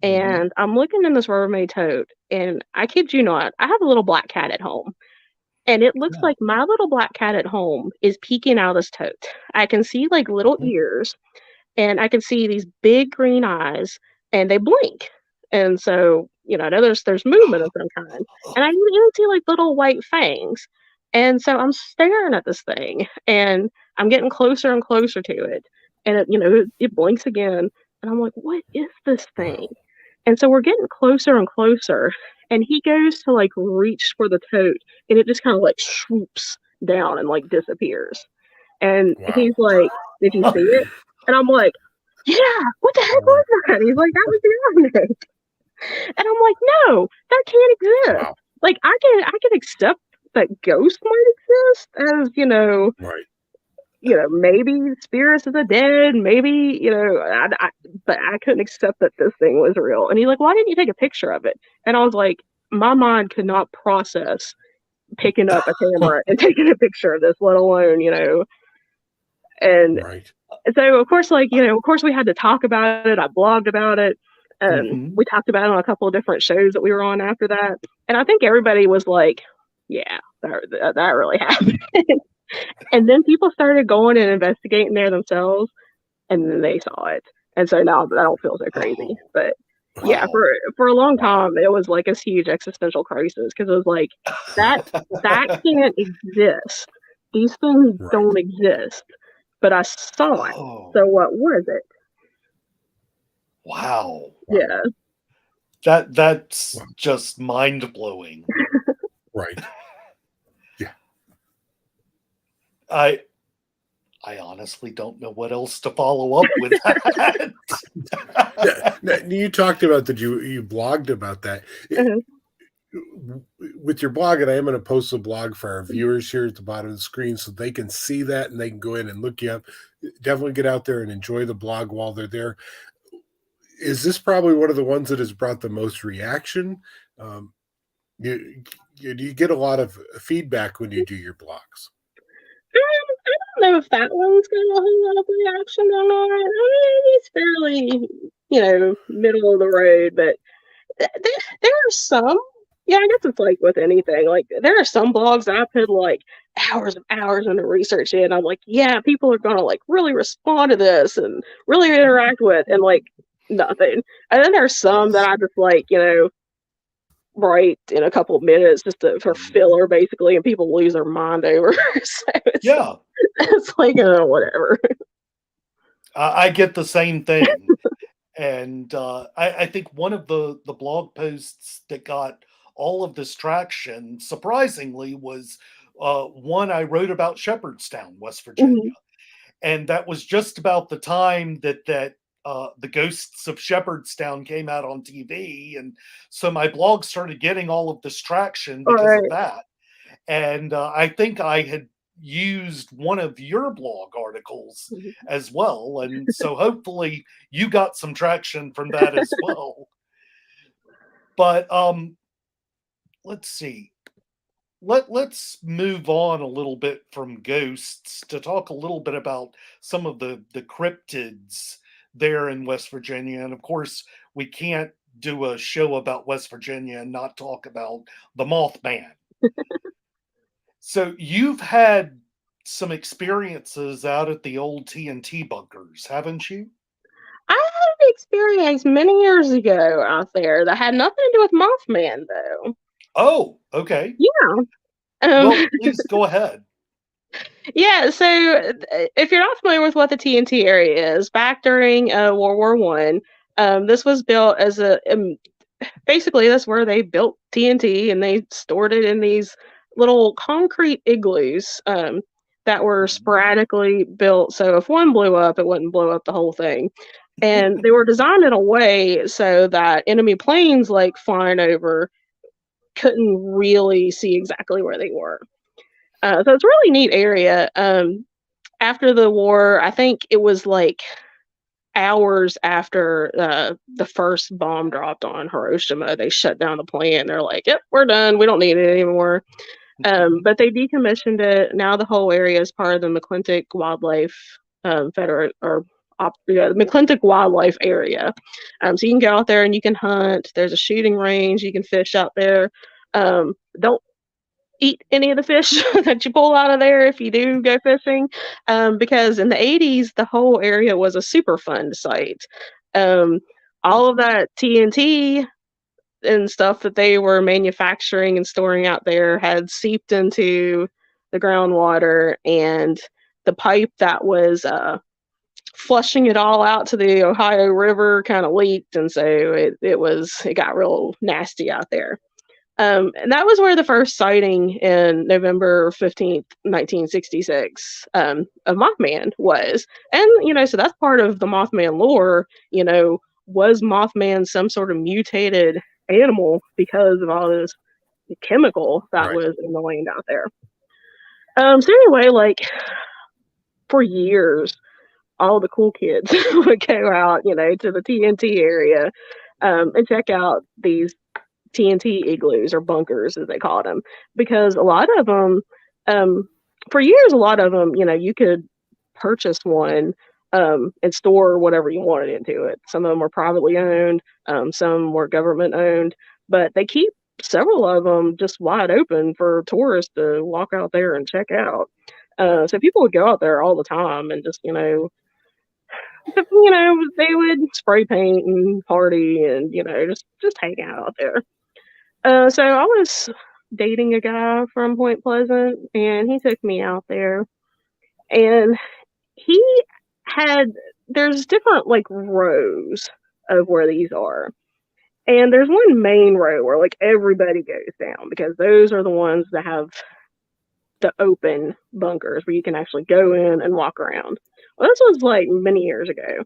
Mhm. And I'm looking in this Rubbermaid tote, and I kid you not, I have a little black cat at home. And it looks Yeah. like my little black cat at home is peeking out of this tote. I can see, like, little Mhm. ears, and I can see these big green eyes, and they blink. And so, I know there's movement of some kind. And I can even see like little white fangs. And so I'm staring at this thing, and I'm getting closer and closer to it. And it blinks again. And I'm like, what is this thing? Wow. And so we're getting closer and closer. And he goes to like reach for the tote, and it just kind of like swoops down and like disappears. And Wow. he's like, "Did you see it?" And I'm like, "Yeah, what the heck was that?" He's like, "That was the Army." And I'm like, "No, that can't exist. Wow. Like, I can accept that ghosts might exist as, Right. maybe spirits of the dead, maybe, but I couldn't accept that this thing was real." And he's like, "Why didn't you take a picture of it?" And I was like, my mind could not process picking up a camera and taking a picture of this, let alone, and Right. so, of course, we had to talk about it. I blogged about it. Mhm. We talked about it on a couple of different shows that we were on after that. And I think everybody was like, yeah, that really happened. And then people started going and investigating there themselves, and then they saw it. And so now I don't feel so crazy. Oh, But yeah, wow. for a long Wow. time, it was like a huge existential crisis because it was like, that, that can't exist. These things Right. don't exist, but I saw it. Oh, So what was it? wow. Wow. Yeah. That's Wow. just mind-blowing. Right. Yeah. I I honestly don't know what else to follow up with that. Now, you talked about that you blogged about that. Uh-huh. With your blog, and I am going to post a blog for our viewers here at the bottom of the screen so they can see that and they can go in and look you up. Definitely get out there and enjoy the blog while they're there. Is this probably one of the ones that has brought the most reaction? Um, do you get a lot of feedback when you do your blogs? I don't know if that one's got a whole lot of reaction or not. I mean, it's fairly, middle of the road, but there are some. Yeah, I guess it's like with anything. Like there are some blogs that I put like hours and hours into research in. I'm like, yeah, people are gonna like really respond to this and really interact with, and like nothing. And then there's some that I just like, write in a couple of minutes just for Mhm. filler, basically, and people lose their mind over. So Yeah, it's like whatever. I get the same thing. And I think one of the blog posts that got all of this traction, surprisingly, was one I wrote about Shepherdstown, West Virginia, Mhm. and that was just about the time that the Ghosts of Shepherdstown came out on TV, and so my blog started getting all of this traction All because of right. that. And I think I had used one of your blog articles Mhm. as well, and so hopefully you got some traction from that as well. But let's see. Let's move on a little bit from ghosts to talk a little bit about some of the cryptids there in West Virginia. And of course, we can't do a show about West Virginia and not talk about the Mothman. So you've had some experiences out at the old TNT bunkers, haven't you? I had an experience many years ago out there that had nothing to do with Mothman, though. Oh, okay. Yeah. Well, please go ahead. Yeah, so if you're not familiar with what the TNT area is, back during World War One, this was built as basically that's where they built TNT and they stored it in these little concrete igloos that were sporadically built. So if one blew up, it wouldn't blow up the whole thing. And they were designed in a way so that enemy planes like flying over couldn't really see exactly where they were. So it's a really neat area. After the war, I think it was like hours after the first bomb dropped on Hiroshima, they shut down the plant. They're like, "Yep, we're done. We don't need it anymore." But they decommissioned it. Now the whole area is part of the McClintock Wildlife Federal the McClintock Wildlife Area. So you can go out there and you can hunt. There's a shooting range. You can fish out there. Don't eat any of the fish that you pull out of there if you do go fishing, because in the 80s the whole area was a Superfund site. All of that TNT and stuff that they were manufacturing and storing out there had seeped into the groundwater, and the pipe that was flushing it all out to the Ohio River kind of leaked, and so it got real nasty out there. And that was where the first sighting in November 15th, 1966, of Mothman was. And, so that's part of the Mothman lore. Was Mothman some sort of mutated animal because of all this chemical that Right. was in the land out there? So anyway, like for years, all the cool kids would go out, to the TNT area, and check out these TNT igloos or bunkers, as they called them, because a lot of them, for years, a lot of them, you could purchase one and store whatever you wanted into it. Some of them were privately owned, some were government owned, but they keep several of them just wide open for tourists to walk out there and check out. So people would go out there all the time and just, they would spray paint and party and, just hang out there. So I was dating a guy from Point Pleasant, and he took me out there, and he there's different like rows of where these are. And there's one main row where like everybody goes down because those are the ones that have the open bunkers where you can actually go in and walk around. Well, this was like many years ago.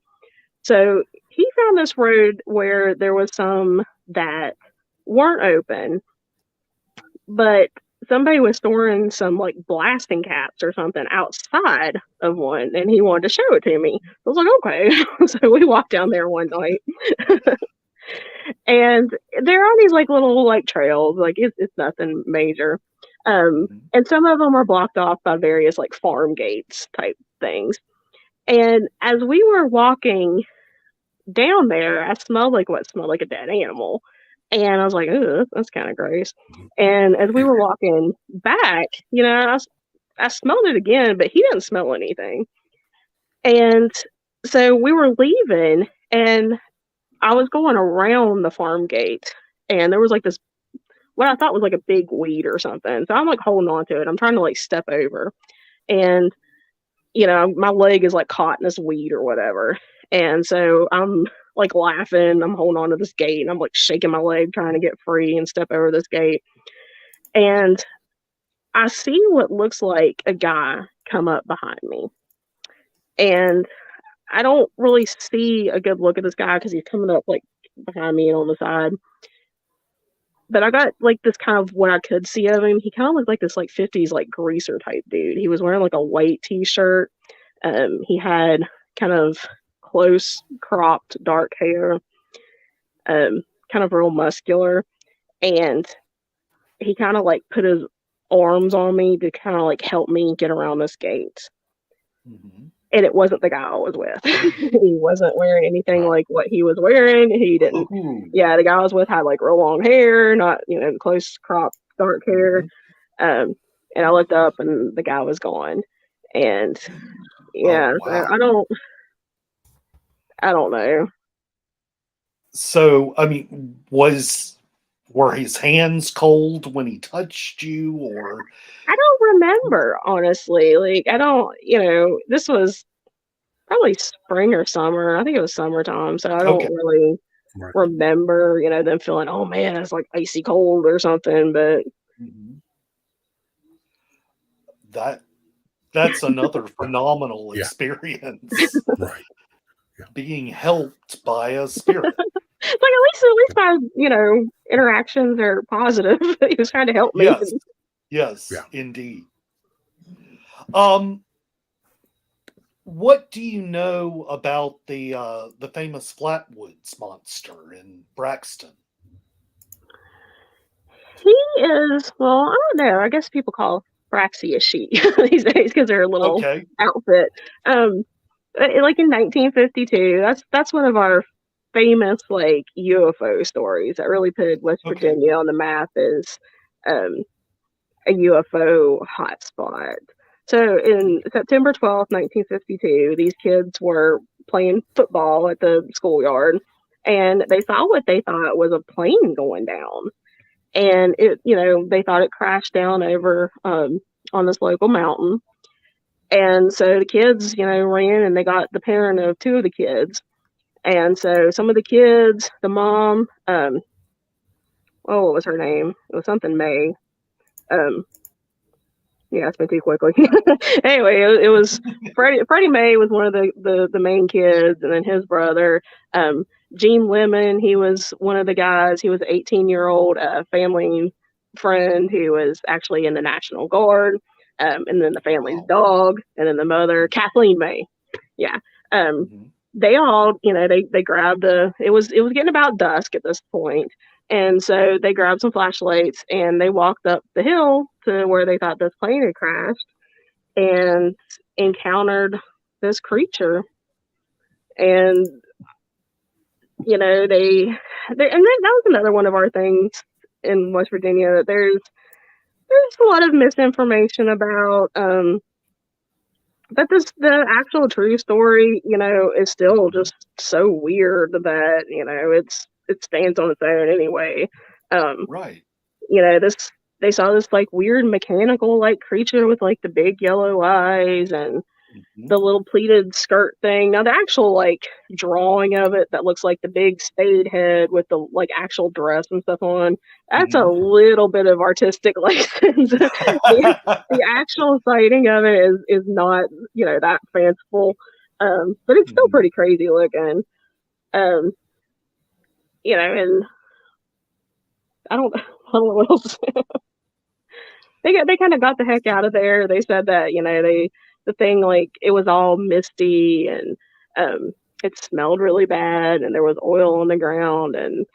So he found this road where there was some that weren't open, but somebody was storing some like blasting caps or something outside of one, and he wanted to show it to me. I was like, okay. So we walked down there one night, and there are these like little like trails, like it's nothing major, and some of them are blocked off by various like farm gates type things. And as we were walking down there, I smelled like what smelled like a dead animal. And I was like, oh, that's kind of gross. And as we were walking back, I smelled it again, but he didn't smell anything. And so we were leaving, and I was going around the farm gate, and there was like this, what I thought was like a big weed or something. So I'm like holding on to it. I'm trying to like step over. And, my leg is like caught in this weed or whatever. And so I'm like laughing. I'm holding on to this gate and I'm like shaking my leg trying to get free and step over this gate. And I see what looks like a guy come up behind me. And I don't really see a good look at this guy because he's coming up like behind me and on the side. But I got like this kind of what I could see of him. He kind of looked like this like 50s like greaser type dude. He was wearing like a white t-shirt. He had kind of close cropped dark hair, kind of real muscular, and he kind of like put his arms on me to kind of like help me get around this gate. Mm-hmm. And it wasn't the guy I was with. He wasn't wearing anything like what he was wearing. He didn't. Yeah, the guy I was with had like real long hair, not close cropped dark hair. And I looked up and the guy was gone. And yeah, Oh, wow. so I don't know. So, I mean, was were his hands cold when he touched you, or I don't remember, honestly. Like, I don't, this was probably spring or summer. I think it was summertime, so I okay? don't really Right. remember, them feeling, oh man, it's like icy cold or something. But Mhm. That's another phenomenal Yeah. experience. Right. Being helped by a spirit. like at least my interactions are positive. He was trying to help me. Yes, Yeah. indeed. What do you know about the famous Flatwoods monster in Braxton? He is, well, I don't know. I guess people call Braxy a she these days because they're a little Okay. outfit. Like in 1952, that's one of our famous like UFO stories that really put West Okay. Virginia on the map as a UFO hotspot. So in September 12th, 1952, these kids were playing football at the schoolyard and they saw what they thought was a plane going down. And they thought it crashed down over on this local mountain. And so the kids, ran and they got the parent of two of the kids. And so some of the kids, the mom, what was her name? It was something May. Yeah, it's been too quickly. Anyway, it was Freddie May was one of the main kids, and then his brother, Gene Lemon, he was one of the guys. He was an 18-year-old family friend who was actually in the National Guard, and then the family's dog, and then the mother, Kathleen May. Yeah. They all, they grabbed it was getting about dusk at this point. And so they grabbed some flashlights and they walked up the hill to where they thought this plane had crashed and encountered this creature. And, and that was another one of our things in West Virginia that there's a lot of misinformation about, but the actual true story, is still just so weird that, it stands on its own anyway. Right. They saw this like weird mechanical like creature with like the big yellow eyes and the little pleated skirt thing. Now the actual like drawing of it that looks like the big spade head with the like actual dress and stuff on, that's a little bit of artistic license. The actual sighting of it is not, that fanciful. But it's still pretty crazy looking. And I don't know what else. They kind of got the heck out of there. They said that, the thing, like, it was all misty and it smelled really bad and there was oil on the ground. And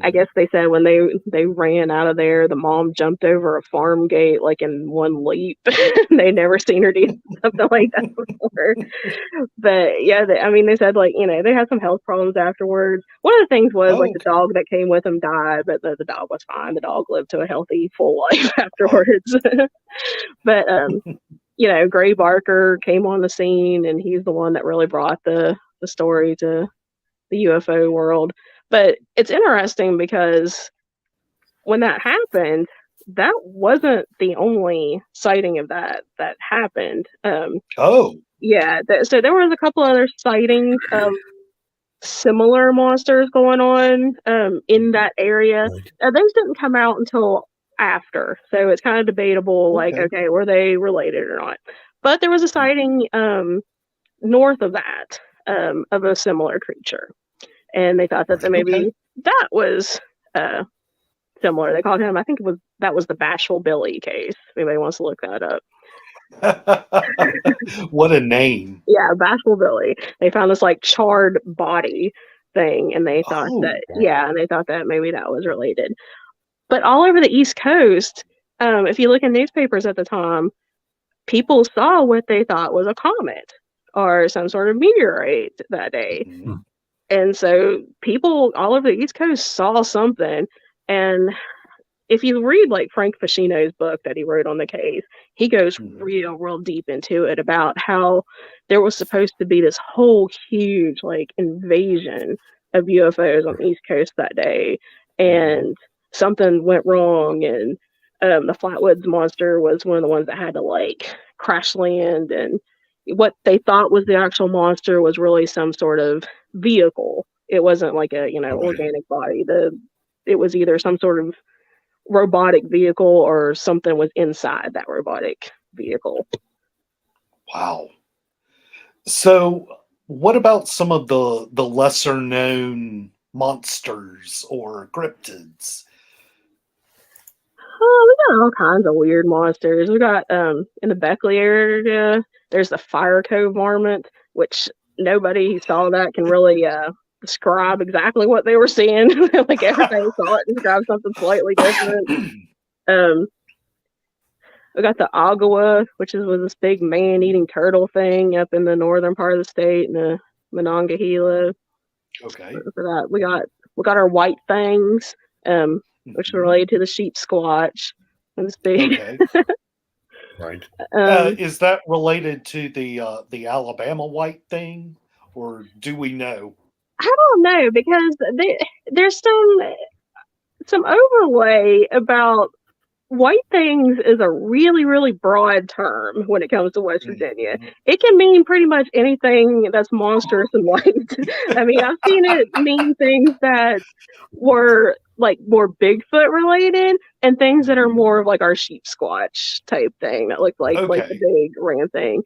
I guess they said when they ran out of there, the mom jumped over a farm gate like in one leap. They never seen her do something like that before. But yeah, they said like, they had some health problems afterwards. One of the things was like the dog that came with them died, but the dog was fine. The dog lived to a healthy, full life afterwards. But Gray Barker came on the scene, and he's the one that really brought the story to the UFO world. But it's interesting because when that happened, that wasn't the only sighting of that happened. Yeah, so there was a couple other sightings of similar monsters going on in that area. Those didn't come out until after, so it's kind of debatable, like, okay, were they related or not? But there was a sighting north of that of a similar creature, and they thought that maybe that was similar. They called him, I think that was the Bashful Billy case. If anybody wants to look that up. What a name. Yeah, Bashful Billy. They found this like charred body thing, and they thought that maybe that was related. But all over the East Coast, if you look in newspapers at the time, people saw what they thought was a comet or some sort of meteorite that day. And so people all over the East Coast saw something. And if you read like Frank Fascino's book that he wrote on the case, he goes real deep into it about how there was supposed to be this whole huge like invasion of UFOs on the East Coast that day. And something went wrong, and the Flatwoods monster was one of the ones that had to like crash land, and what they thought was the actual monster was really some sort of vehicle. It wasn't like a organic body. It was either some sort of robotic vehicle or something was inside that robotic vehicle. Wow. So, what about some of the lesser known monsters or cryptids? Oh, we got all kinds of weird monsters. We got in the Beckley area, there's the Fire Cove varmint, which nobody who saw that can really describe exactly what they were seeing. Like everybody saw it described something slightly different. We got the Agawa, which was this big man-eating turtle thing up in the northern part of the state, in the Monongahela. Okay. For that, we got our white fangs, which are related to the sheep squatch. And this big. Okay. Right. Is that related to the Alabama white thing, or do we know? I don't know, because there's some overlay about white things is a really, really broad term when it comes to West Virginia. It can mean pretty much anything that's monstrous and white. I mean, I've seen it mean things that were like more Bigfoot related and things that are more of like our sheep squatch type thing that looked like the big ram thing.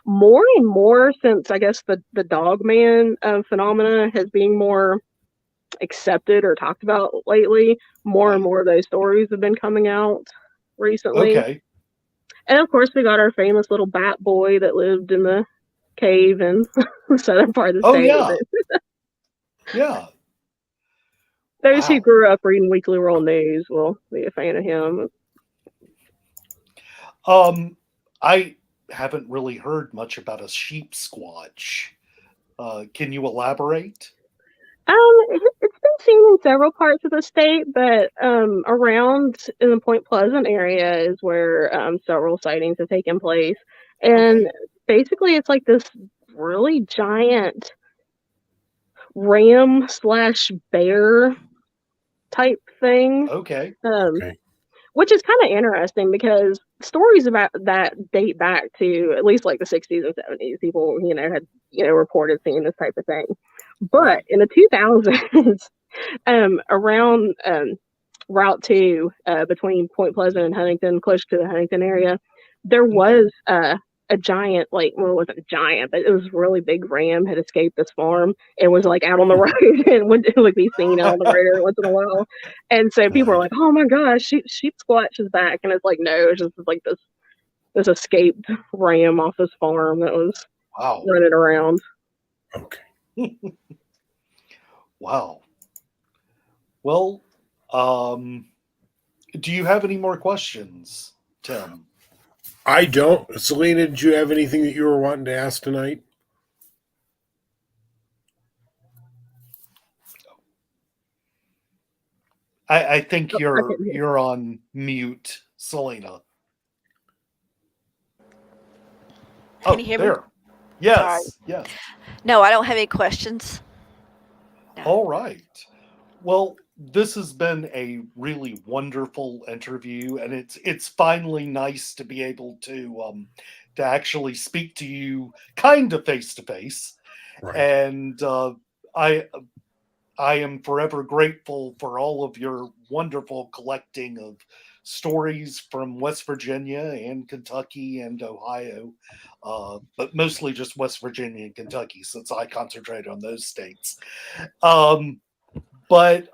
More and more since I guess the dog man phenomena has been more accepted or talked about lately, more and more of those stories have been coming out recently. Okay. And of course, we got our famous little bat boy that lived in the cave in the southern part of the state. Yeah. Yeah. Those who grew up reading Weekly World News will be a fan of him. I haven't really heard much about a sheep squatch. Can you elaborate? It's been seen in several parts of the state, but around in the Point Pleasant area is where several sightings have taken place. And basically, it's like this really giant ram/bear type thing. Okay. Which is kind of interesting because stories about that date back to at least like the 60s and 70s. People, had reported seeing this type of thing. But in the 2000s, around Route 2, between Point Pleasant and Huntington, close to the Huntington area, there was a giant, it wasn't giant, but it was a really big ram had escaped this farm and was like out on the road and would be seen out on the road every once in a while. And so people were like, "Oh my gosh, sheep squatch is back!" And it's like, no, it's just like this escaped ram off this farm that was running around. Okay. Wow. Well, do you have any more questions, Tim? I don't. Selena, did you have anything that you were wanting to ask tonight? I think you're on mute, Selena. Can you hear me? Yes. Sorry. Yes. No, I don't have any questions. No. All right. Well, this has been a really wonderful interview, and it's finally nice to be able to actually speak to you kind of face to face. And I am forever grateful for all of your wonderful collecting of stories from West Virginia and Kentucky and Ohio, but mostly just West Virginia and Kentucky, since I concentrate on those states. But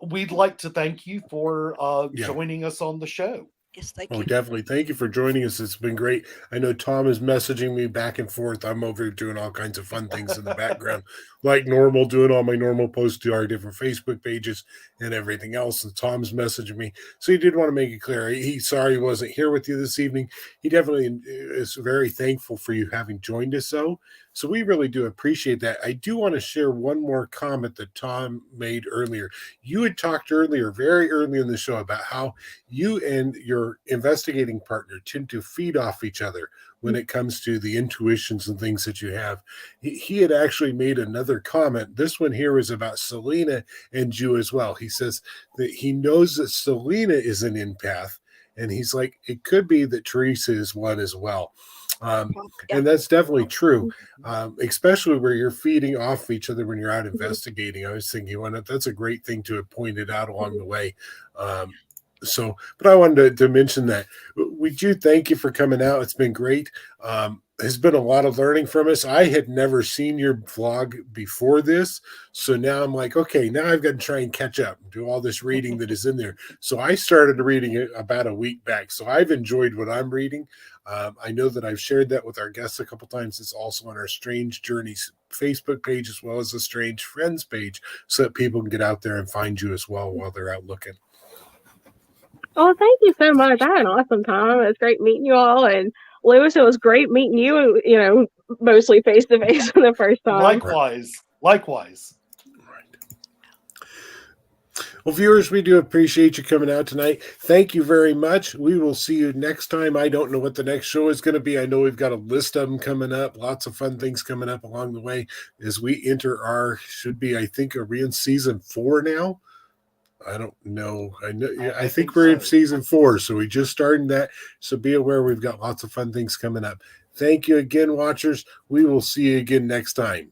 we'd like to thank you for joining us on the show. Yes, thank you. Oh, definitely. Thank you for joining us. It's been great. I know Tom is messaging me back and forth. I'm over here doing all kinds of fun things in the background, like normal, doing all my normal posts to our different Facebook pages and everything else. And Tom's messaging me. So he did want to make it clear. He's sorry he wasn't here with you this evening. He definitely is very thankful for you having joined us, though. So we really do appreciate that. I do want to share one more comment that Tom made earlier. You had talked earlier, very early in the show, about how you and your investigating partner tend to feed off each other when it comes to the intuitions and things that you have. He had actually made another comment. This one here is about Selena and you as well. He says that he knows that Selena is an empath, and he's like, it could be that Theresa is one as well. Yeah. And that's definitely true, especially where you're feeding off each other when you're out investigating. I was thinking, well, that's a great thing to have pointed out along the way. But I wanted to mention that. We do thank you for coming out. It's been great. There's been a lot of learning from us. I had never seen your vlog before this. So now I'm like, okay, now I've got to try and catch up and do all this reading that is in there. So I started reading it about a week back. So I've enjoyed what I'm reading. I know that I've shared that with our guests a couple times. It's also on our Strange Journeys Facebook page, as well as the Strange Friends page, so that people can get out there and find you as well while they're out looking. Oh, thank you so much. I had an awesome time. It was great meeting you all. And Lewis, it was great meeting you, mostly face to face for the first time. Likewise. Well, viewers, we do appreciate you coming out tonight. Thank you very much. We will see you next time. I don't know what the next show is going to be. I know we've got a list of them coming up. Lots of fun things coming up along the way as we enter I think, are we in season 4 now? I don't know. I think we're in season 4, so we just started that. So be aware we've got lots of fun things coming up. Thank you again, watchers. We will see you again next time.